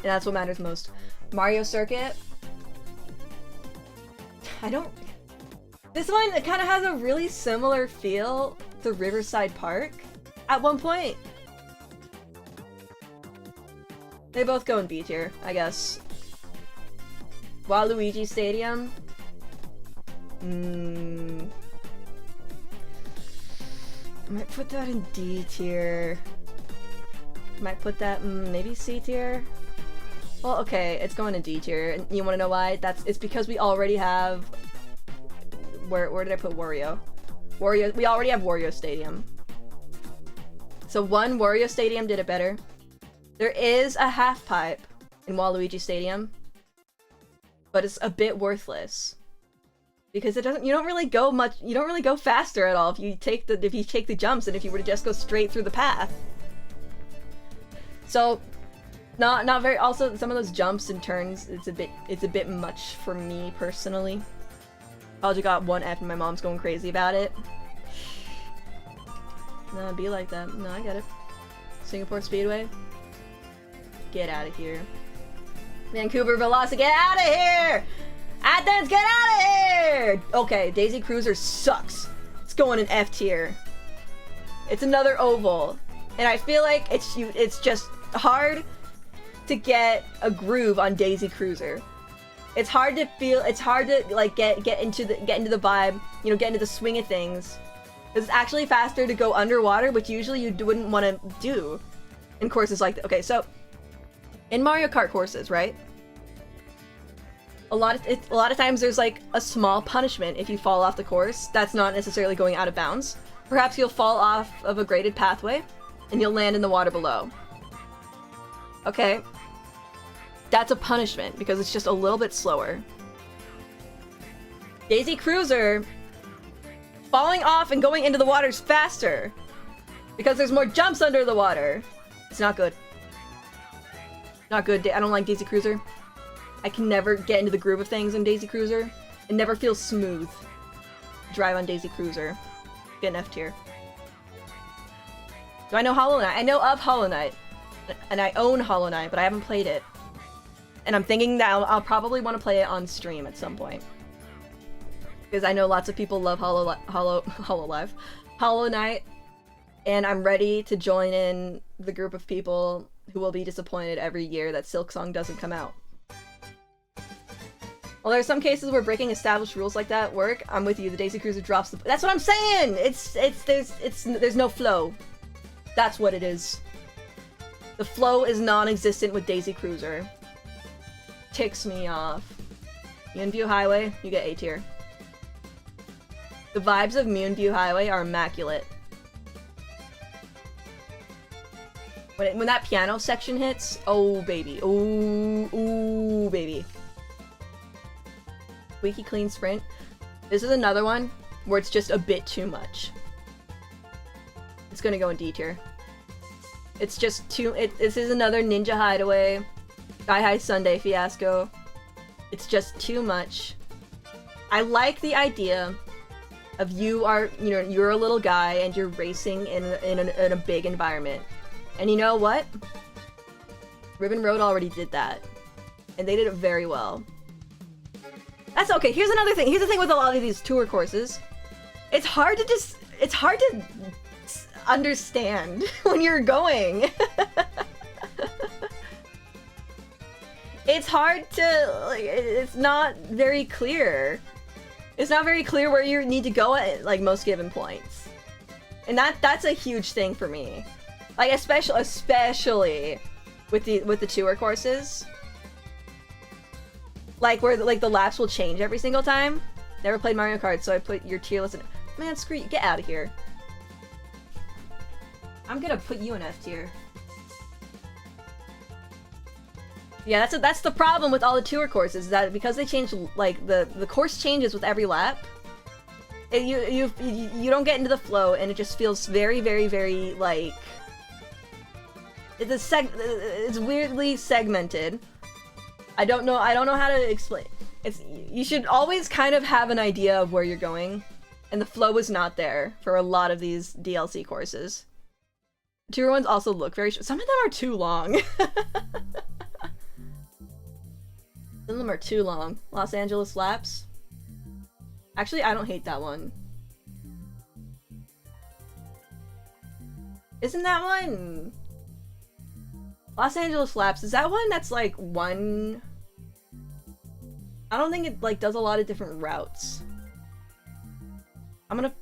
And that's what matters most. Mario Circuit. This one, it kind of has a really similar feel to Riverside Park at one point. They both go in B tier, I guess. Waluigi Stadium. I might put that in D tier. Might put that maybe C tier. Well, okay, it's going to D tier. And you want to know why? It's because we already have. Where did I put Wario? We already have Wario Stadium. So one Wario Stadium did it better. There is a half pipe in Waluigi Stadium, but it's a bit worthless because you don't really go faster at all if you take the jumps and if you were to just go straight through the path. So not very. Also, some of those jumps and turns, it's a bit much for me personally. I just got 1 F and my mom's going crazy about it. No, it'd be like that. No, I get it. Singapore Speedway. Get out of here. Vancouver Velocity, get out of here! Athens, get out of here! Okay, Daisy Cruiser sucks. It's going in F tier. It's another oval. And I feel like it's just hard to get a groove on Daisy Cruiser. It's hard to like get into the vibe, you know, get into the swing of things. It's actually faster to go underwater, which usually you wouldn't want to do in courses like that. Okay, so in Mario Kart courses, right? A lot of times there's like a small punishment if you fall off the course. That's not necessarily going out of bounds. Perhaps you'll fall off of a graded pathway and you'll land in the water below. Okay. That's a punishment because it's just a little bit slower. Daisy Cruiser, falling off and going into the water is faster because there's more jumps under the water. It's not good. Not good. I don't like Daisy Cruiser. I can never get into the groove of things in Daisy Cruiser. It never feels smooth to drive on Daisy Cruiser. Get an F tier. Do I know Hollow Knight? I know of Hollow Knight. And I own Hollow Knight, but I haven't played it. And I'm thinking that I'll probably want to play it on stream at some point. Because I know lots of people love Hollow Knight. And I'm ready to join in the group of people who will be disappointed every year that Silksong doesn't come out. Well, there are some cases where breaking established rules like that work. I'm with you. The Daisy Cruiser drops the... That's what I'm saying! There's no flow. That's what it is. The flow is non-existent with Daisy Cruiser. Ticks me off. Moonview Highway, you get A tier. The vibes of Moonview Highway are immaculate. When that piano section hits, oh baby, ooh baby. Squeaky Clean Sprint. This is another one where it's just a bit too much. It's gonna go in D tier. It's just too. This is another Ninja Hideaway, Sky High Sunday fiasco. It's just too much. I like the idea of you're a little guy and you're racing in a big environment. And you know what? Ribbon Road already did that. And they did it very well. That's okay. Here's another thing. Here's the thing with a lot of these tour courses. It's hard to understand when you're going. It's hard to, like, it's not very clear. It's not very clear where you need to go at, like, most given points. And that's a huge thing for me. Like, especially with the tour courses. Like, where, like, the laps will change every single time. Never played Mario Kart, so I put your tier list in. Man, screw you. Get out of here. I'm gonna put you in F tier. Yeah, that's the problem with all the tour courses, is that because they change, like, the course changes with every lap, you don't get into the flow, and it just feels very, very, very, like... It's weirdly segmented. I don't know how to explain. You should always kind of have an idea of where you're going, and the flow is not there for a lot of these DLC courses. Tour ones also look very short. Some of them are too long. Some of them are too long. Los Angeles Laps. Actually, I don't hate that one. Isn't that one? Los Angeles Laps, is that one that's like one... I don't think it like does a lot of different routes. I'm gonna...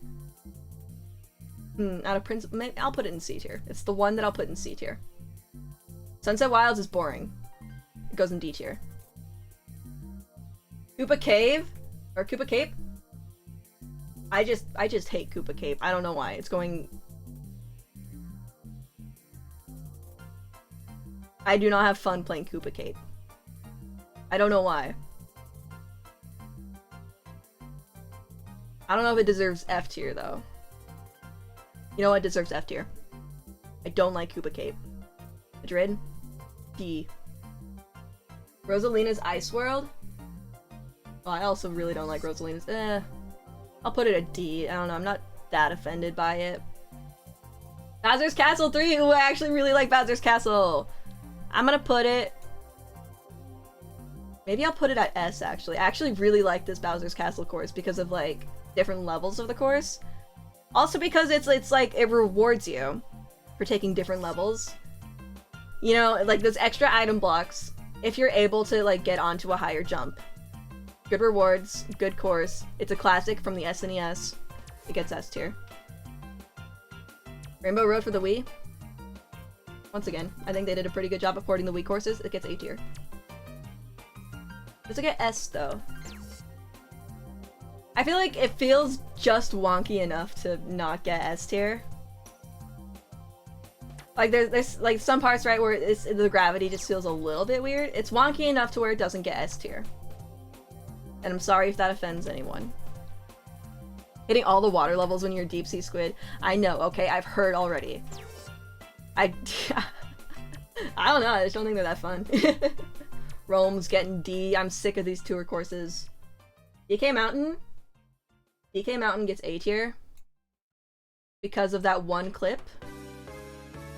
out of principle, maybe I'll put it in C tier. It's the one that I'll put in C tier. Sunset Wilds is boring. It goes in D tier. Koopa Cave? Or Koopa Cape? I just hate Koopa Cape. I don't know why. It's going... I do not have fun playing Koopa Cape. I don't know why. I don't know if it deserves F tier though. You know what deserves F tier? I don't like Koopa Cape. Madrid? D. Rosalina's Ice World? Oh, I also really don't like Rosalina's. I'll put it a D. I don't know, I'm not that offended by it. Bowser's Castle 3! Ooh, I actually really like Bowser's Castle! I'm gonna put it... Maybe I'll put it at S, actually. I actually really like this Bowser's Castle course because of, like, different levels of the course. Also because it's like, it rewards you for taking different levels. You know, like, those extra item blocks, if you're able to, like, get onto a higher jump. Good rewards, good course. It's a classic from the SNES. It gets S tier. Rainbow Road for the Wii. Once again, I think they did a pretty good job of porting the Wii courses. It gets A tier. Does it get S though? I feel like it feels just wonky enough to not get S tier. Like there's like some parts, right, where the gravity just feels a little bit weird. It's wonky enough to where it doesn't get S tier. And I'm sorry if that offends anyone. Hitting all the water levels when you're a deep sea squid. I know, okay, I've heard already. I don't know, I just don't think they're that fun. Rome's getting D. I'm sick of these tour courses. DK Mountain? DK Mountain gets A tier. Because of that one clip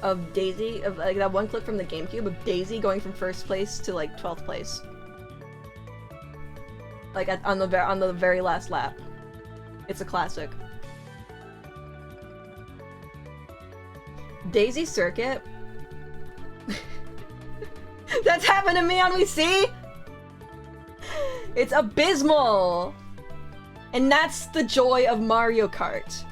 of Daisy, of like that one clip from the GameCube of Daisy going from first place to like 12th place. Like on the very last lap. It's a classic. Daisy Circuit? That's happened to me on Wii, see? It's abysmal! And that's the joy of Mario Kart.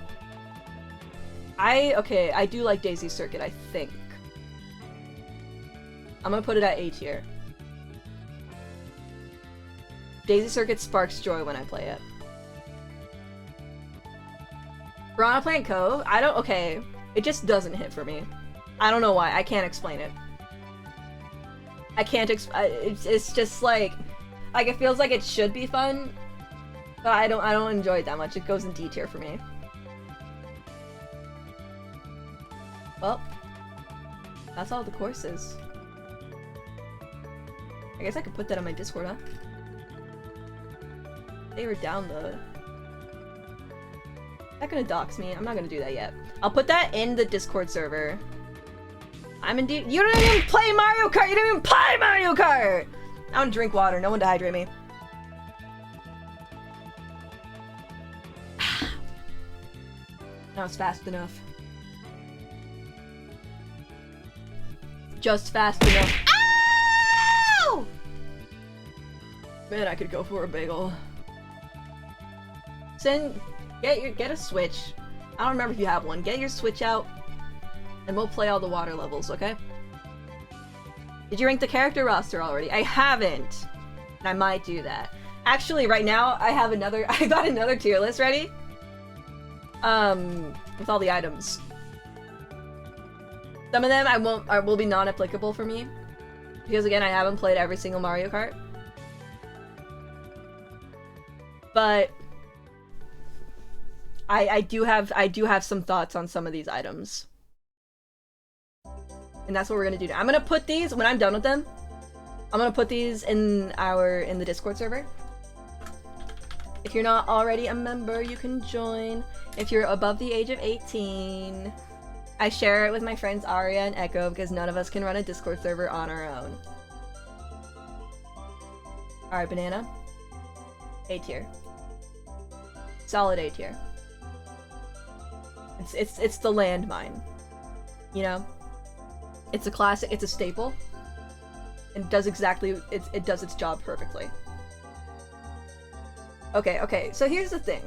Okay, I do like Daisy Circuit, I think. I'm gonna put it at A tier. Daisy Circuit sparks joy when I play it. Piranha Plant Cove? Okay. It just doesn't hit for me. I don't know why, I can't explain it. I can't it's just like it feels like it should be fun, but I don't enjoy it that much. It goes in D tier for me. Well, that's all the courses. I guess I could put that on my Discord, huh? They were down the... They're gonna dox me. I'm not gonna do that yet. I'll put that in the Discord server. I'm indeed- You don't even play Mario Kart! You don't even play Mario Kart! I don't drink water. No one dehydrate me. That was fast enough. Just fast enough. Ow! Man, I could go for a bagel. Get a Switch. I don't remember if you have one. Get your Switch out, and we'll play all the water levels, okay? Did you rank the character roster already? I haven't. And I might do that. Actually, right now, I got another tier list ready. With all the items. Some of them will be non-applicable for me. Because again, I haven't played every single Mario Kart. But I do have some thoughts on some of these items. And that's what we're gonna do now. I'm gonna put these, when I'm done with them, I'm gonna put these in the Discord server. If you're not already a member, you can join. If you're above the age of 18, I share it with my friends Aria and Echo because none of us can run a Discord server on our own. Alright, banana. A tier. Solid A tier. It's the landmine. You know? It's a classic, it's a staple. And it does exactly, it does its job perfectly. Okay, so here's the thing.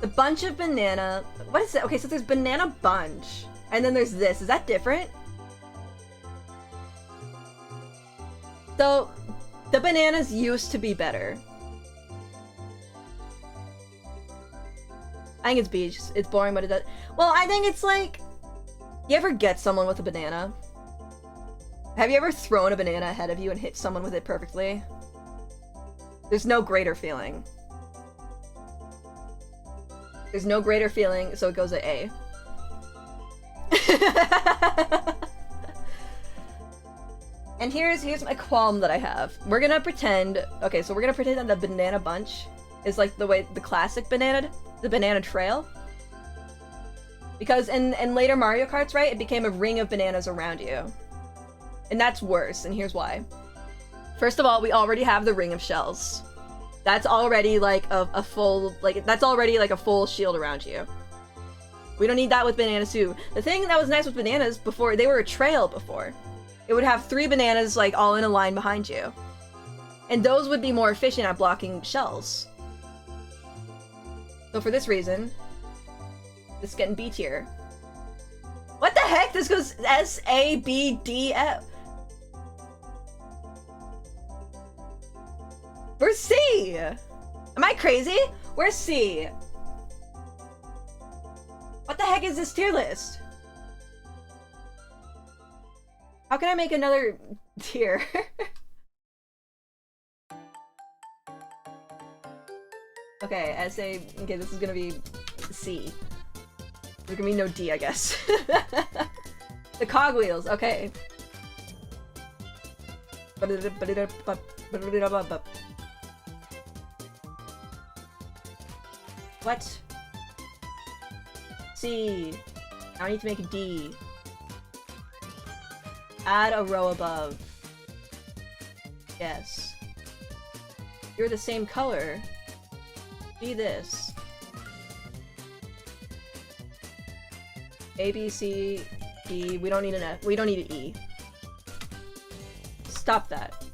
The bunch of banana... What is it? Okay, so there's banana bunch. And then there's this. Is that different? So, the bananas used to be better. I think it's beach. It's boring, but it does... Well, I think it's like... You ever get someone with a banana? Have you ever thrown a banana ahead of you and hit someone with it perfectly? There's no greater feeling. There's no greater feeling, so it goes to A. And here's my qualm that I have. We're gonna pretend... Okay, so we're gonna pretend that the banana bunch is like the way the classic banana... The banana trail. Because in later Mario Karts, right, it became a ring of bananas around you. And that's worse, and here's why. First of all, we already have the ring of shells. That's already like a full, like, that's already like a full shield around you. We don't need that with Banana Zoo. The thing that was nice with bananas before, they were a trail before. It would have 3 bananas like all in a line behind you. And those would be more efficient at blocking shells. So for this reason, this is getting B tier. What the heck? This goes S, A, B, D, F. Where's C? Am I crazy? Where's C? What the heck is this tier list? How can I make another tier? Okay, S-A... Okay, this is gonna be C. There's gonna be no D, I guess. The cogwheels, okay. What? C. Now I need to make a D. Add a row above. Yes. You're the same color. Be this. A, B, C, D. We don't need an F. We don't need an E. Stop that.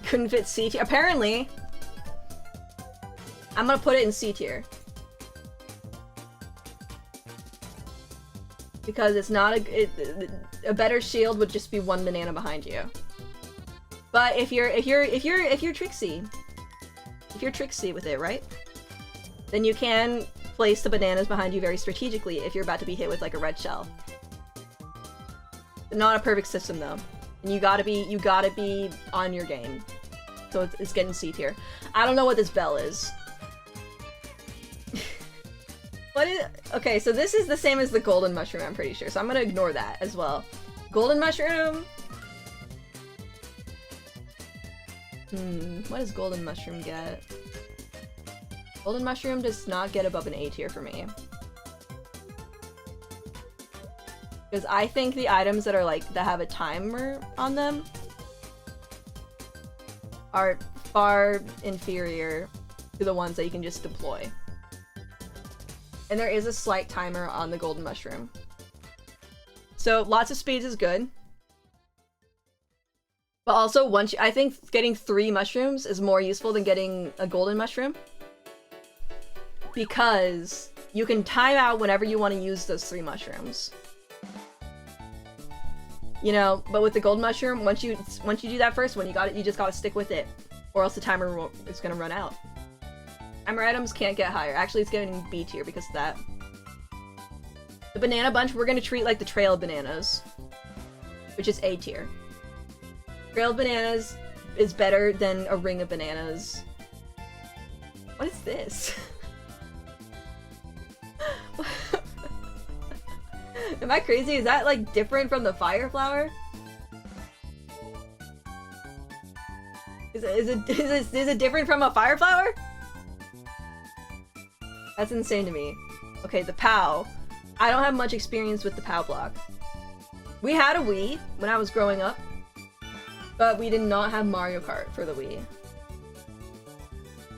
Couldn't fit C tier. Apparently, I'm gonna put it in C tier. Because it's not a better shield would just be 1 banana behind you. But if you're tricksy, if you're tricksy with it, right? Then you can place the bananas behind you very strategically if you're about to be hit with like a red shell. Not a perfect system though. And you gotta be on your game. So it's getting C tier. I don't know what this bell is. Okay, so this is the same as the golden mushroom, I'm pretty sure. So I'm gonna ignore that as well. Golden mushroom. What does golden mushroom get? Golden mushroom does not get above an A tier for me. Because I think the items that are like, that have a timer on them are far inferior to the ones that you can just deploy. And there is a slight timer on the golden mushroom. So lots of speeds is good. But also I think getting 3 mushrooms is more useful than getting a golden mushroom. Because you can time out whenever you want to use those 3 mushrooms. You know, but with the golden mushroom, once you do that first one, you just gotta stick with it. Or else the timer is gonna run out. Timer items can't get higher. Actually, it's getting B tier because of that. The banana bunch, we're gonna treat like the trail of bananas. which is A tier. Trail of bananas is better than a ring of bananas. What is this? Am I crazy? Is that like different from the fire flower? Is it different from a fire flower? That's insane to me. Okay, the POW. I don't have much experience with the POW block. We had a Wii when I was growing up, but we did not have Mario Kart for the Wii.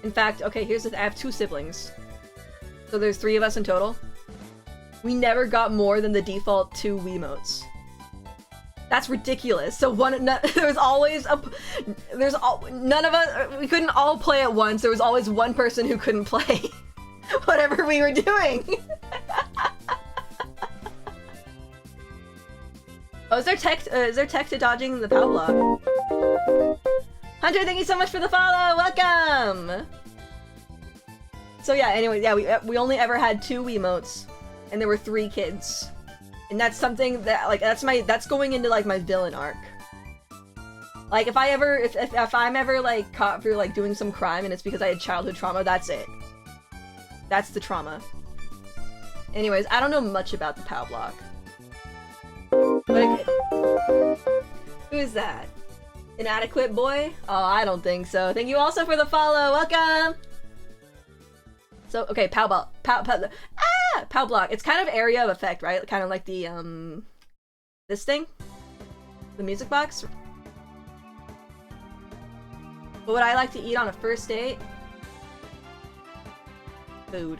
In fact, okay, here's the I have 2 siblings. So there's 3 of us in total. We never got more than the default 2 Wiimotes. That's ridiculous. So there's always none of us, we couldn't all play at once. There was always one person who couldn't play whatever we were doing. Oh, is there tech to dodging the POW block? Hunter, thank you so much for the follow! Welcome! So yeah, anyway, yeah, we only ever had 2 Wiimotes, and there were 3 kids. And that's something that, like, that's going into, like, my villain arc. Like, if I'm ever, like, caught for, like, doing some crime and it's because I had childhood trauma, that's it. That's the trauma. Anyways, I don't know much about the POW block. But who is that? Inadequate boy? Oh, I don't think so. Thank you also for the follow. Welcome! So, okay, POW block. POW block. It's kind of area of effect, right? Kind of like the, this thing? The music box? What would I like to eat on a first date? Food.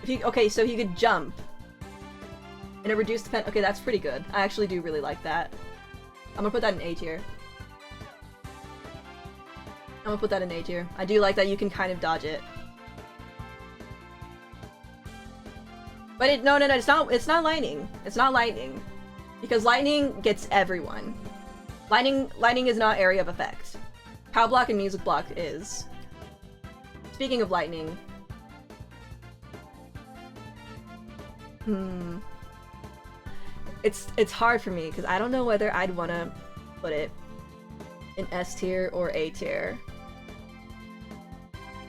Okay, so he could jump. And a reduced pen. Okay, that's pretty good. I actually do really like that. I'm gonna put that in A tier. I do like that you can kind of dodge it. But no, it's not lightning. It's not lightning. Because lightning gets everyone. Lightning is not area of effect. POW block and music block is. Speaking of lightning. It's hard for me because I don't know whether I'd want to put it in S tier or A tier.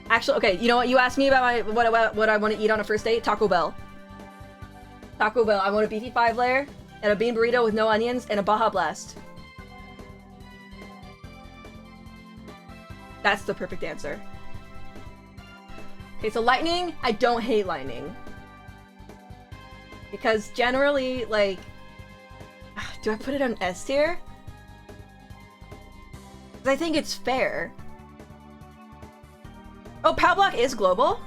Actually, okay, you know what? You asked me about what I want to eat on a first date. Taco Bell. Taco Bell. I want a beefy 5-layer and a bean burrito with no onions and a Baja Blast. That's the perfect answer. Okay, so lightning. I don't hate lightning. Because generally, like, do I put it on S tier? Because I think it's fair. Oh, POW block is global?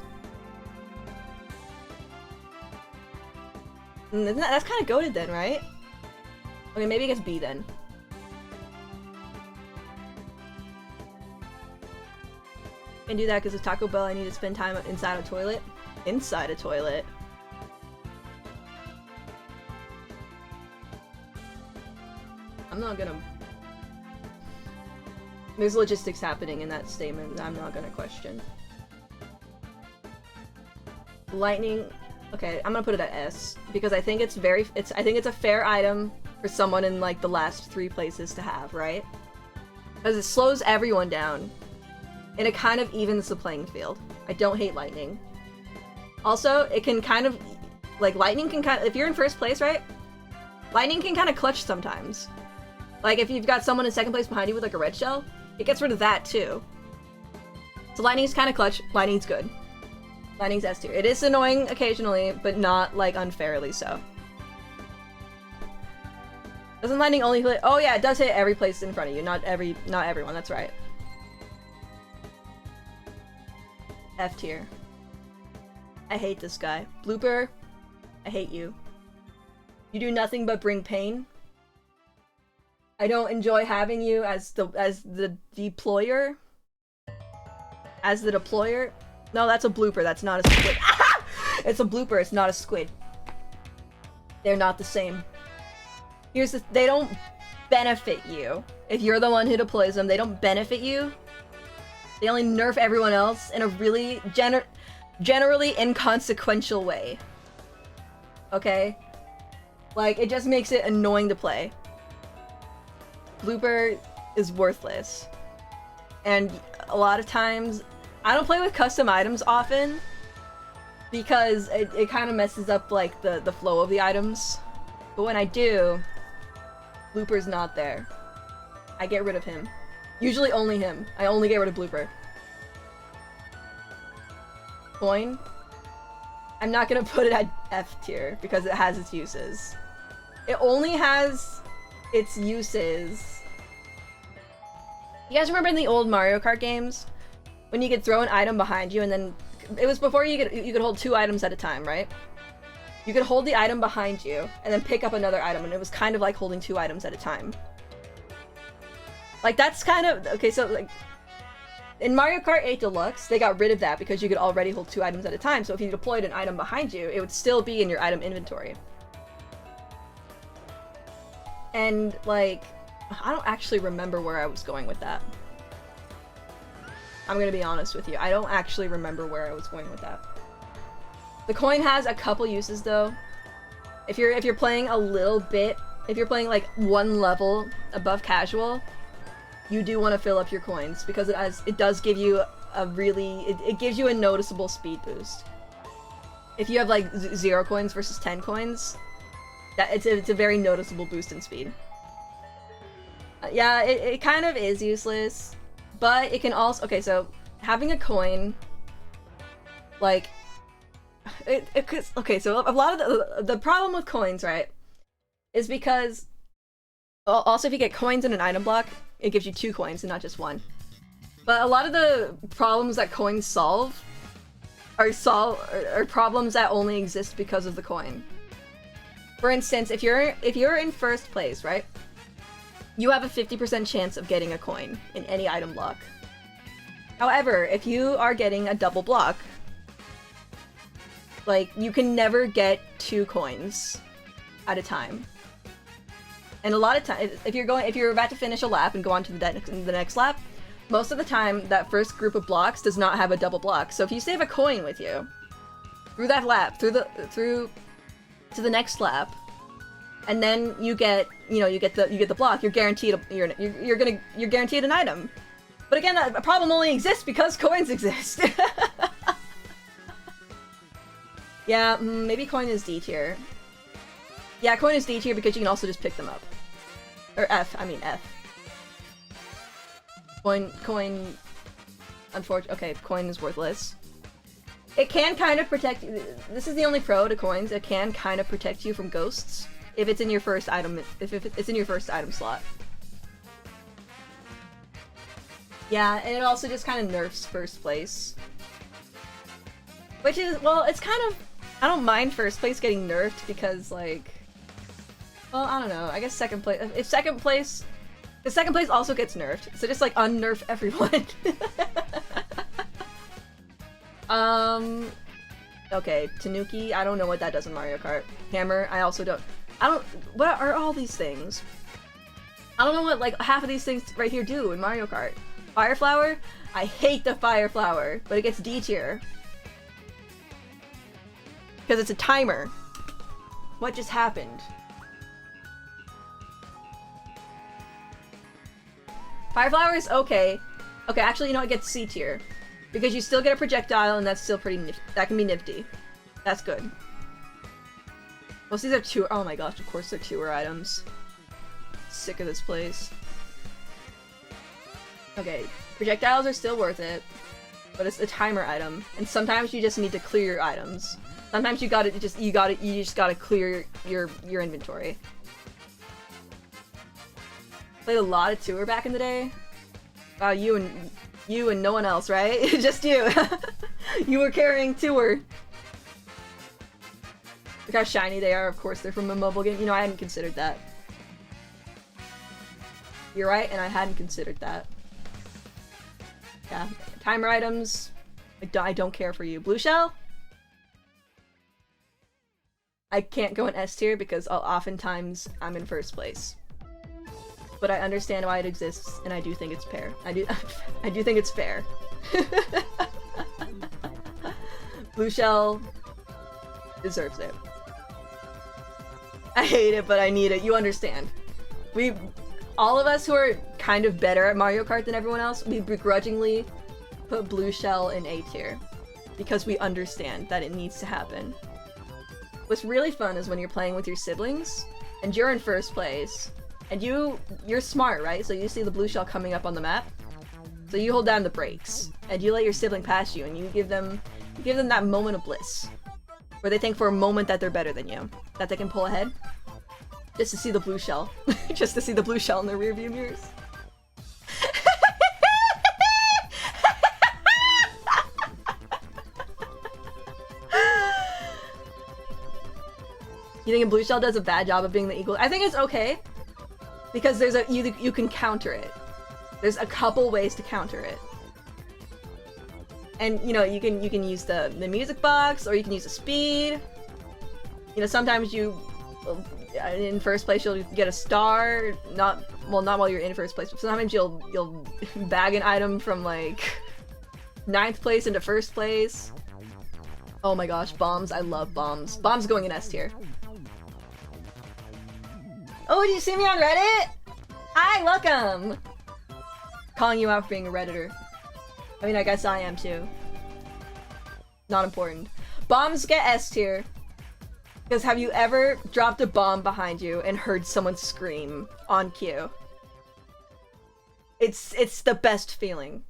That's kind of goated then, right? Okay, maybe it gets B then. Can't do that because it's Taco Bell. I need to spend time inside a toilet. Inside a toilet. I'm not gonna... There's logistics happening in that statement that I'm not gonna question. Lightning... Okay, I'm gonna put it at S, because I think it's I think it's a fair item for someone in, like, the last 3 places to have, right? Because it slows everyone down, and it kind of evens the playing field. I don't hate lightning. Also, it can kind of... Like, lightning can kind of... If you're in first place, right? Lightning can kind of clutch sometimes. Like, if you've got someone in second place behind you with, like, a red shell, it gets rid of that, too. So lightning's kind of clutch. Lightning's good. Lightning's S tier. It is annoying occasionally, but not, like, unfairly so. Doesn't lightning only hit... Oh, yeah, it does hit every place in front of you. Not everyone, that's right. F tier. I hate this guy. Blooper, I hate you. You do nothing but bring pain. I don't enjoy having you as the deployer. As the deployer. No, that's a blooper. That's not a squid. It's a blooper. It's not a squid. They're not the same. They don't benefit you. If you're the one who deploys them, they don't benefit you. They only nerf everyone else in a really generally inconsequential way. Okay? Like, it just makes it annoying to play. Blooper is worthless. And a lot of times, I don't play with custom items often, because it kind of messes up, like, the flow of the items. But when I do, Blooper's not there. I get rid of him. Usually only him. I only get rid of Blooper. Coin. I'm not gonna put it at F tier, because it has its uses. It only has its uses. You guys remember in the old Mario Kart games? When you could throw an item behind you and then... It was before you could hold 2 items at a time, right? You could hold the item behind you and then pick up another item, and it was kind of like holding 2 items at a time. Like, that's kind of... Okay, so, like... In Mario Kart 8 Deluxe, they got rid of that because you could already hold 2 items at a time, so if you deployed an item behind you, it would still be in your item inventory. And, like, I don't actually remember where I was going with that. I'm gonna be honest with you. I don't actually remember where I was going with that. The coin has a couple uses, though. If you're playing a little bit, if you're playing, like, 1 level above casual, you do want to fill up your coins, because it does give you a really... It gives you a noticeable speed boost. If you have, like, 0 coins versus 10 coins... It's a very noticeable boost in speed. Yeah, it kind of is useless, but it can also... Okay, so having a coin, like, okay, so a lot of the problem with coins, right, is because also if you get coins in an item block, it gives you 2 coins and not just 1. But a lot of the problems that coins solve are problems that only exist because of the coin. For instance, if you're in first place, right? You have a 50% chance of getting a coin in any item block. However, if you are getting a double block, like, you can never get 2 coins at a time. And a lot of times, if you're about to finish a lap and go on to the next lap, most of the time that first group of blocks does not have a double block. So if you save a coin with you through that lap, through to the next lap, and then you get the block, you're guaranteed you're guaranteed an item. But again, that problem only exists because coins exist. Yeah, maybe coin is D tier. Yeah, coin is D tier because you can also just pick them up. Or F, I mean F. Coin, unfortunately, okay, coin is worthless. It can kind of protect you. This is the only pro to coins. It can kind of protect you from ghosts if it's in your first item. If it's in your first item slot. Yeah, and it also just kind of nerfs first place, which is, well, it's kind of, I don't mind first place getting nerfed because, like, well, I don't know. I guess second place. If second place also gets nerfed, so just like unnerf everyone. Okay, Tanuki, I don't know what that does in Mario Kart. Hammer, I also don't. What are all these things? I don't know what, like, half of these things right here do in Mario Kart. Fire Flower? I hate the Fire Flower, but it gets D tier. Because it's a timer. What just happened? Fire Flower is okay. Okay, actually, you know, it gets C tier. Because you still get a projectile, and that's still pretty nifty. That can be nifty. That's good. Most of these are tour. Oh my gosh, of course they're tour items. Sick of this place. Okay, projectiles are still worth it, but it's a timer item, and sometimes you just need to clear your items. Sometimes you just gotta clear your inventory. Played a lot of tour back in the day. Wow, you and no one else, right? Just you. You were carrying tour. Look how shiny they are. Of course, they're from a mobile game. You know, I hadn't considered that. You're right, and I hadn't considered that. Yeah, timer items. I don't care for you. Blue Shell? I can't go in S tier because oftentimes I'm in first place. But I understand why it exists, and I do think it's fair. I do think it's fair. Blue Shell deserves it. I hate it, but I need it. You understand. All of us who are kind of better at Mario Kart than everyone else, we begrudgingly put Blue Shell in A tier. Because we understand that it needs to happen. What's really fun is when you're playing with your siblings, and you're in first place, and you're smart, right? So you see the blue shell coming up on the map, so you hold down the brakes, and you let your sibling pass you, and you give them that moment of bliss, where they think for a moment that they're better than you, that they can pull ahead, just to see the blue shell, just to see the blue shell in their rearview mirrors. You think Blue Shell does a bad job of being the equal? I think it's okay, because there's you can counter it. There's a couple ways to counter it, and you know you can use the music box, or you can use the speed. You know, sometimes in first place you'll get a star. Not while you're in first place, but sometimes you'll bag an item from like 9th place into first place. Oh my gosh, bombs! I love bombs. Bombs going in S tier. Oh, did you see me on Reddit? Hi, welcome! Calling you out for being a Redditor. I mean, I guess I am too. Not important. Bombs get S tier. Because have you ever dropped a bomb behind you and heard someone scream on cue? It's the best feeling.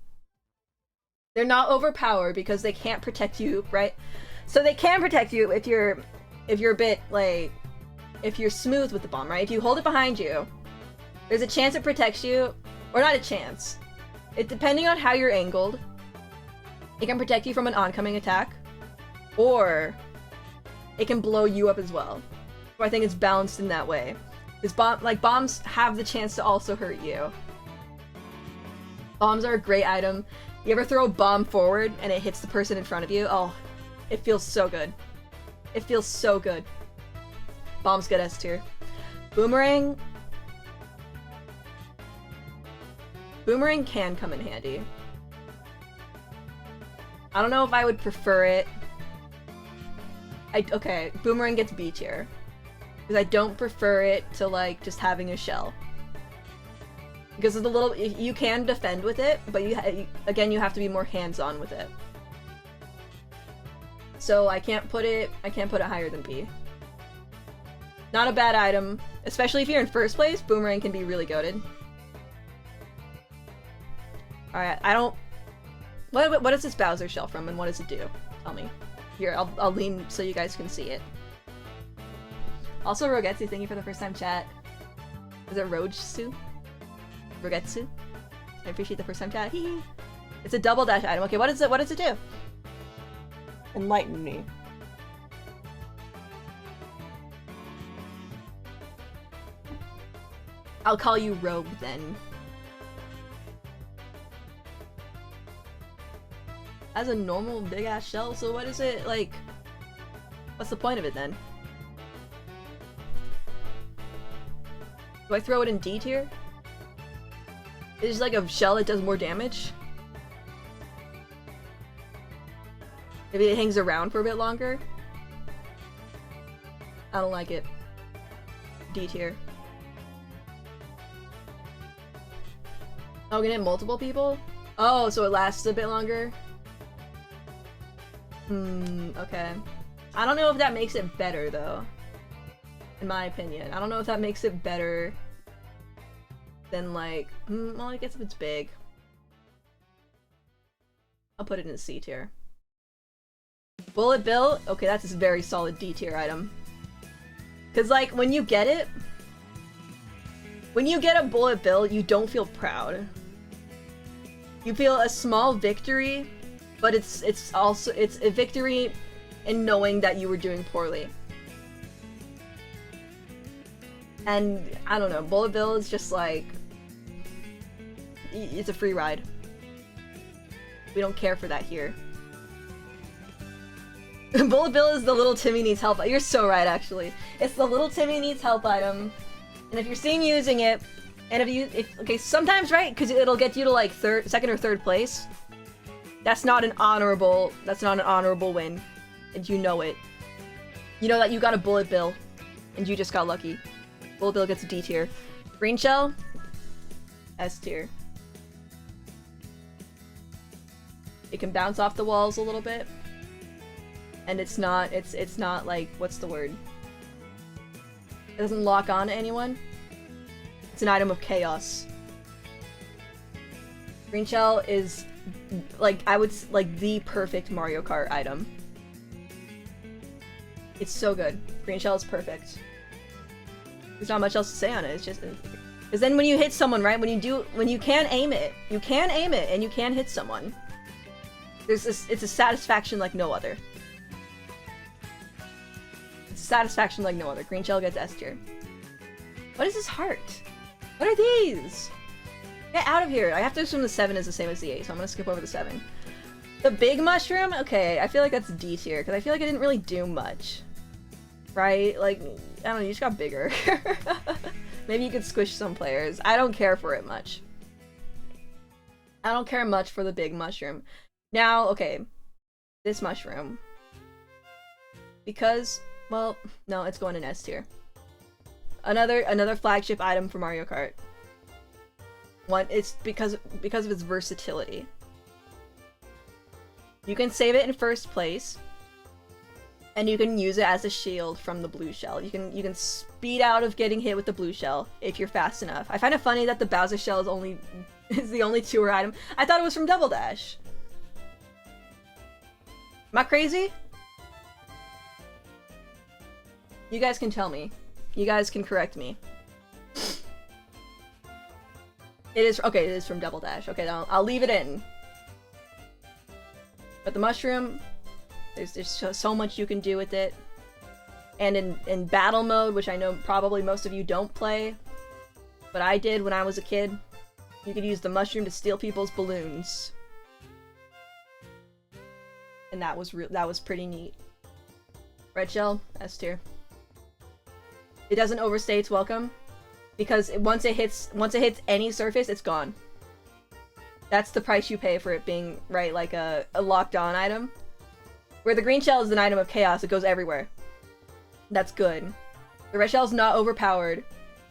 They're not overpowered because they can't protect you, right? So they can protect you if you're a bit like, if you're smooth with the bomb, right? If you hold it behind you, there's a chance it protects you, or not a chance. Depending on how you're angled, it can protect you from an oncoming attack, or it can blow you up as well. So I think it's balanced in that way. Because bombs have the chance to also hurt you. Bombs are a great item. You ever throw a bomb forward and it hits the person in front of you? Oh, it feels so good. It feels so good. Bombs get S tier. Boomerang. Boomerang can come in handy. I don't know if I would prefer it. Okay, Boomerang gets B tier. Because I don't prefer it to like just having a shell. Because of the little, you can defend with it, but again you have to be more hands-on with it. So I can't put it higher than B. Not a bad item, especially if you're in first place. Boomerang can be really goated. All right, I don't. What is this Bowser shell from, and what does it do? Tell me. Here, I'll lean so you guys can see it. Also, Rogetsu, thank you for the first time chat. Is it Rogetsu? Rogetsu? I appreciate the first time chat. Hee hee. It's a double dash item. Okay, what does it do? Enlighten me. I'll call you Rogue then. As a normal big ass shell, so what is it like? What's the point of it then? Do I throw it in D tier? Is it like a shell that does more damage? Maybe it hangs around for a bit longer? I don't like it. D tier. Oh, can it hit multiple people? Oh, so it lasts a bit longer? Okay. I don't know if that makes it better, though. In my opinion. I don't know if that makes it better than, like... well, I guess if it's big. I'll put it in C tier. Bullet Bill? Okay, that's a very solid D tier item. Because, like, when you get it... When you get a Bullet Bill, you don't feel proud. You feel a small victory, but it's a victory in knowing that you were doing poorly. And I don't know, Bullet Bill is just like, it's a free ride. We don't care for that here. Bullet Bill is the little Timmy needs help. You're so right, actually. It's the little Timmy needs help item, and if you're seen using it, and okay, sometimes, right, because it'll get you to like second or third place. That's not an honorable win, and you know it. You know that you got a Bullet Bill, And you just got lucky. Bullet Bill gets a D tier. Green Shell, S tier. It can bounce off the walls a little bit. And it's not like, what's the word? It doesn't lock on to anyone. It's an item of chaos. Green Shell is, like, like, the perfect Mario Kart item. It's so good. Green Shell is perfect. There's not much else to say on it, it's just... Because then when you hit someone, right, when you can aim it, and you can hit someone. It's a satisfaction like no other. It's a satisfaction like no other. Green Shell gets S tier. What is this heart? What are these? Get out of here! I have to assume the 7 is the same as the 8, so I'm gonna skip over the 7. The big mushroom? Okay, I feel like that's D tier, because I feel like it didn't really do much. Right? Like, I don't know, you just got bigger. Maybe you could squish some players. I don't care for it much. I don't care much for the big mushroom. Now, okay. This mushroom. Because, well, no, it's going in S tier. Another flagship item for Mario Kart. One, it's because of its versatility. You can save it in first place, and you can use it as a shield from the blue shell. You can speed out of getting hit with the blue shell if you're fast enough. I find it funny that the Bowser shell is the only tour item. I thought it was from Double Dash. Am I crazy? You guys can tell me. You guys can correct me. It is, okay, it is from Double Dash. Okay, I'll leave it in. But the mushroom, there's so much you can do with it. And in battle mode, which I know probably most of you don't play, but I did when I was a kid, you could use the mushroom to steal people's balloons. And that was pretty neat. Red Shell, S tier. It doesn't overstay its welcome, because once it hits any surface, it's gone. That's the price you pay for it being, right, like a locked on item. Where the green shell is an item of chaos, it goes everywhere. That's good. The red shell is not overpowered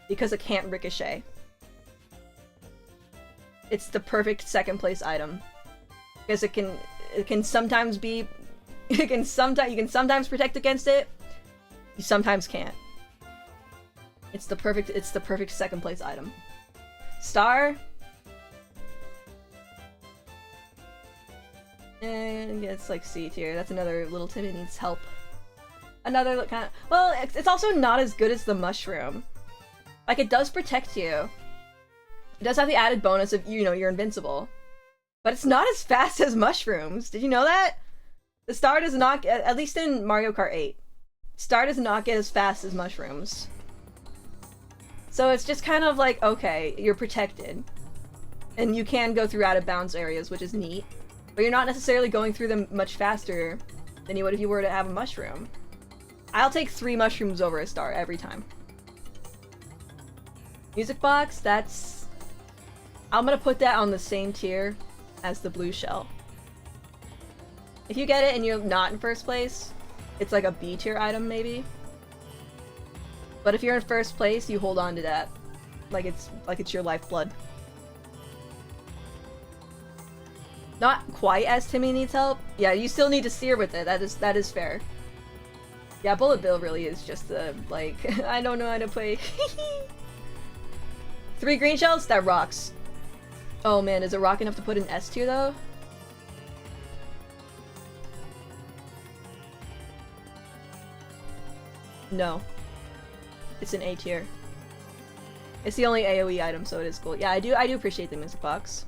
because it can't ricochet. It's the perfect second place item. Because it can sometimes be you can sometimes protect against it. You sometimes can't. It's the perfect second place item. Star. And it's like C tier. That's another little Timmy needs help. Another kind of, well, it's also not as good as the mushroom. Like, it does protect you. It does have the added bonus of, you know, you're invincible. But it's not as fast as mushrooms. Did you know that? The star does not get, at least in Mario Kart 8, star does not get as fast as mushrooms. So it's just kind of like, okay, you're protected. And you can go through out of bounds areas, which is neat. But you're not necessarily going through them much faster than you would if you were to have a mushroom. I'll take 3 mushrooms over a star every time. Music box, that's... I'm gonna put that on the same tier as the blue shell. If you get it and you're not in first place, it's like a B tier item maybe. But if you're in first place, you hold on to that. Like it's your lifeblood. Not quite as Timmy needs help. Yeah, you still need to steer with it. That is fair. Yeah, Bullet Bill really is just the, like, I don't know how to play. 3 green shells? That rocks. Oh man, is it rock enough to put in S tier though? No. It's an A tier. It's the only AoE item, so it is cool. Yeah, I do appreciate the music box.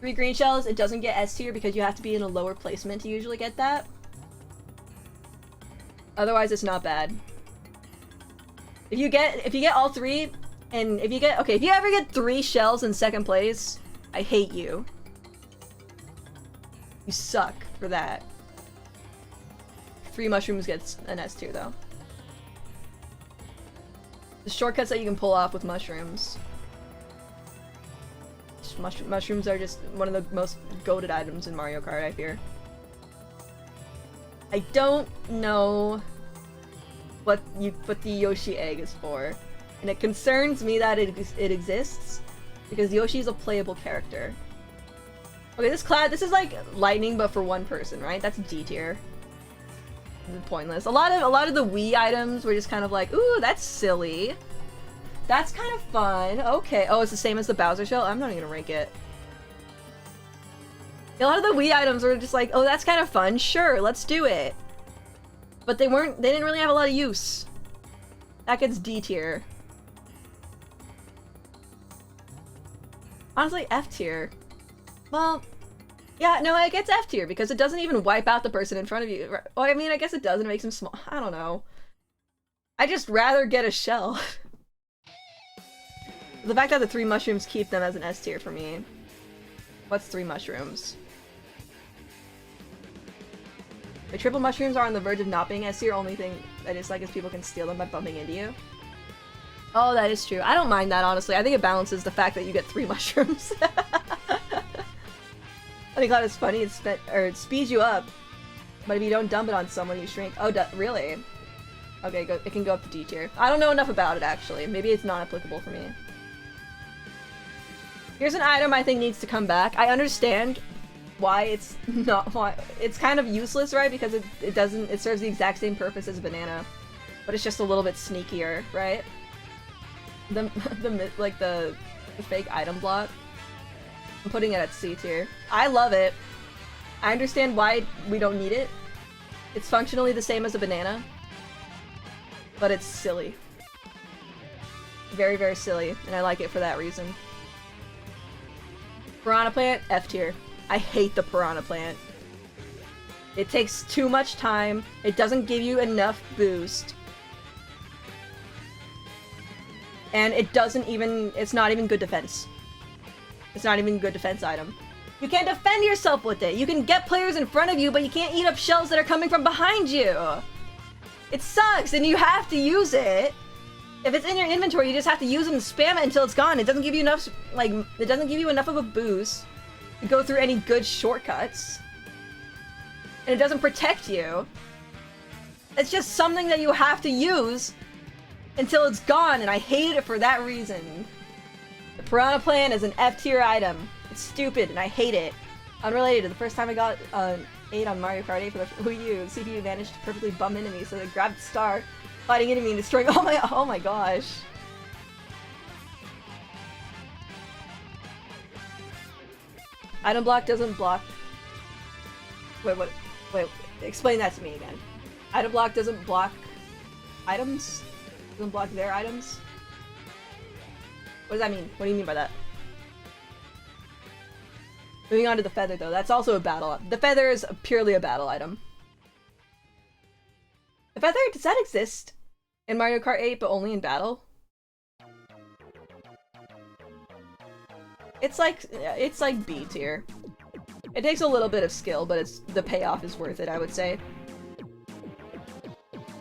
3 green shells, it doesn't get S tier because you have to be in a lower placement to usually get that. Otherwise, it's not bad. If you get all 3, and if you ever get 3 shells in second place, I hate you. You suck for that. 3 mushrooms gets an S tier though. The shortcuts that you can pull off with mushrooms. Mushrooms are just one of the most goated items in Mario Kart, I fear. I don't know what the Yoshi egg is for. And it concerns me that it exists, because Yoshi is a playable character. Okay, this is like lightning, but for one person, right? That's D tier. Pointless. A lot of the Wii items were just kind of like, ooh, that's silly. That's kind of fun. Okay. Oh, it's the same as the Bowser shell? I'm not even gonna rank it. A lot of the Wii items were just like, oh, that's kind of fun. Sure, let's do it. But they didn't really have a lot of use. That gets D tier. Honestly, F tier. Well, yeah, no, it gets F tier because it doesn't even wipe out the person in front of you. Well, I mean, I guess it does and it makes them small. I don't know. I just rather get a shell. The fact that the 3 mushrooms keep them as an S tier for me. What's 3 mushrooms? The triple mushrooms are on the verge of not being S tier. Only thing I dislike is people can steal them by bumping into you. Oh, that is true. I don't mind that, honestly. I think it balances the fact that you get 3 mushrooms. I think that is funny. It speeds you up, but if you don't dump it on someone, you shrink. Oh, really? Okay, it can go up to D tier. I don't know enough about it, actually. Maybe it's not applicable for me. Here's an item I think needs to come back. I understand why it's kind of useless, right? Because it serves the exact same purpose as a banana, but it's just a little bit sneakier, right? The fake item block. I'm putting it at C tier. I love it. I understand why we don't need it. It's functionally the same as a banana, but it's silly. Very, very silly, and I like it for that reason. Piranha Plant, F tier. I hate the Piranha Plant. It takes too much time. It doesn't give you enough boost. And it's not even good defense. It's not even a good defense item. You can't defend yourself with it. You can get players in front of you, but you can't eat up shells that are coming from behind you. It sucks, and you have to use it. If it's in your inventory, you just have to use it and spam it until it's gone. It doesn't give you enough, it doesn't give you enough of a boost to go through any good shortcuts. And it doesn't protect you. It's just something that you have to use until it's gone, and I hate it for that reason. The Piranha Plant is an F tier item. It's stupid, and I hate it. Unrelated, the first time I got an 8 on Mario Kart 8 for the Wii U, the CPU managed to perfectly bump into me, so they grabbed the star, fighting into me and destroying oh my gosh. Item block doesn't block... Wait, explain that to me again. Item block doesn't block items? Doesn't block their items? What does that mean? What do you mean by that? Moving on to the feather, though. That's also a battle. The feather is purely a battle item. The feather, does that exist in Mario Kart 8, but only in battle? It's like B tier. It takes a little bit of skill, but the payoff is worth it, I would say.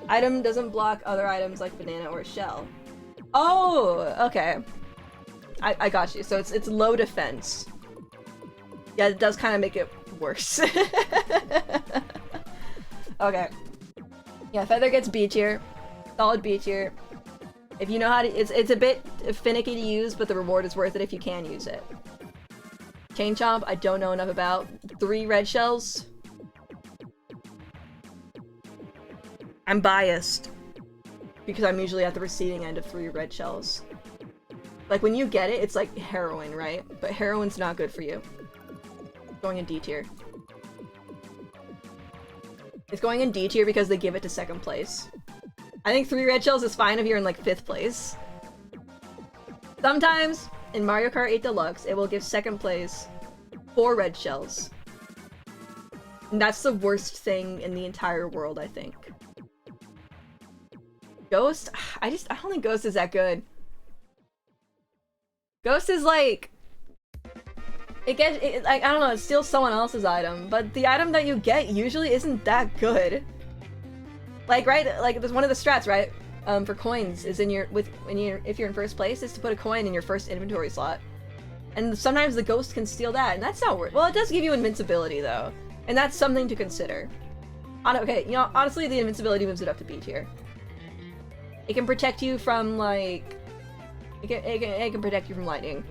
Item doesn't block other items like banana or shell. Oh, okay. I got you. So it's low defense. Yeah, it does kind of make it worse. Okay. Yeah, feather gets B tier. Solid B tier. If you know how to, it's a bit finicky to use, but the reward is worth it if you can use it. Chain Chomp, I don't know enough about. 3 red shells. I'm biased because I'm usually at the receiving end of 3 red shells. Like, when you get it, it's like heroin, right? But heroin's not good for you. Going in D tier. It's going in D tier because they give it to 2nd place. I think 3 red shells is fine if you're in like 5th place. Sometimes, in Mario Kart 8 Deluxe, it will give 2nd place 4 red shells. And that's the worst thing in the entire world, I think. Ghost? I don't think Ghost is that good. Ghost is like... I don't know, it steals someone else's item, but the item that you get usually isn't that good. Like, right? Like, there's one of the strats, right? For coins is if you're in 1st place, is to put a coin in your 1st inventory slot. And sometimes the ghost can steal that, and that's not worth. Well, it does give you invincibility though, and that's something to consider. Okay, you know, honestly, the invincibility moves it up to B tier. It can protect you from, like... It can protect you from lightning.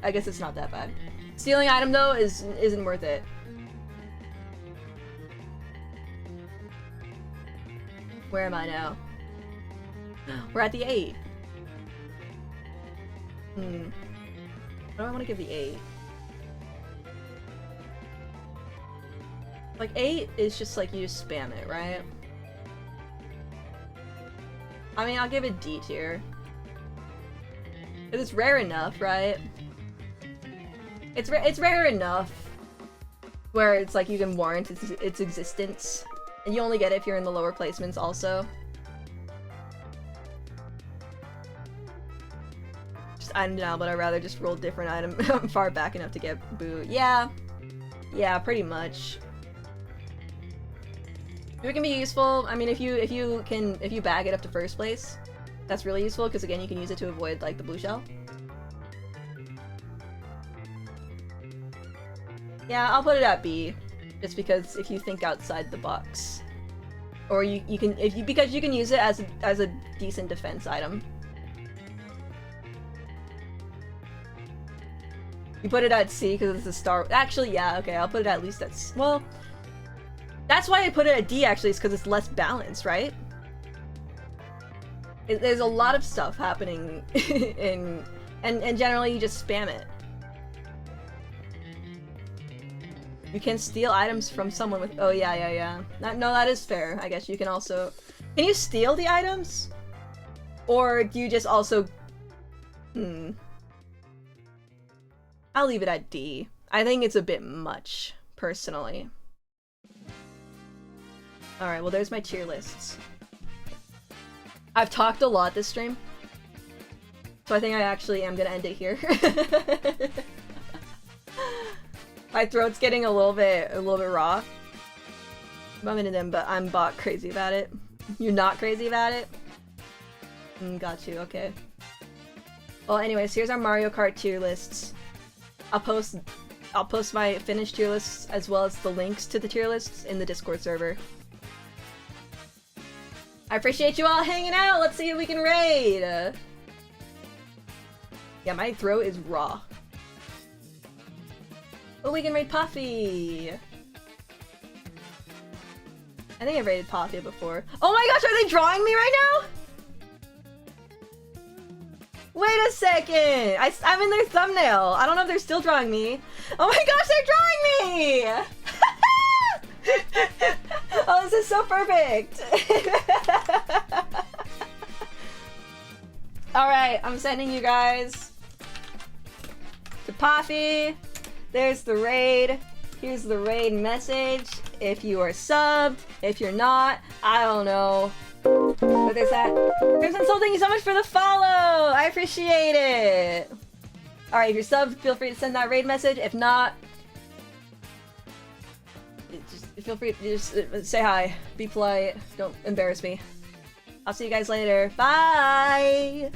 I guess it's not that bad. Stealing item, though, isn't worth it. Where am I now? We're at the 8. What do I want to give the 8? Like, 8 is just like you just spam it, right? I mean, I'll give it D tier. Because it's rare enough, right? It's rare enough where it's like you can warrant its existence. And you only get it if you're in the lower placements also. Just item now, but I'd rather just roll different item far back enough to get boot. Yeah. Yeah, pretty much. It can be useful. I mean, if you bag it up to first place, that's really useful because again, you can use it to avoid like the blue shell. Yeah, I'll put it at B, just because if you think outside the box, or because you can use it as a decent defense item. You put it at C because it's a star. Actually, yeah, okay, I'll put it at least at C. Well, that's why I put it at D actually, is because it's less balanced, right? There's a lot of stuff happening and generally you just spam it. You can steal items from someone with- oh yeah. No, that is fair. I guess you can also- Can you steal the items? Or do you just also- I'll leave it at D. I think it's a bit much, personally. Alright, well there's my tier lists. I've talked a lot this stream, so I think I actually am gonna end it here. My throat's getting a little bit raw. Bumming into them, but I'm bot crazy about it. You're not crazy about it? Got you, okay. Well, anyways, here's our Mario Kart tier lists. I'll post my finished tier lists as well as the links to the tier lists in the Discord server. I appreciate you all hanging out. Let's see if we can raid. Yeah, my throat is raw. Oh, we can raid Puffy. I think I've raided Puffy before. Oh my gosh, are they drawing me right now? Wait a second. I'm in their thumbnail. I don't know if they're still drawing me. Oh my gosh, they're drawing me! Oh, this is so perfect! Alright, I'm sending you guys to Puffy. There's the raid. Here's the raid message. If you are subbed, if you're not, I don't know. But there's that. Crimson Soul, thank you so much for the follow! I appreciate it! Alright, if you're subbed, feel free to send that raid message. If not, just feel free to just say hi. Be polite. Don't embarrass me. I'll see you guys later. Bye!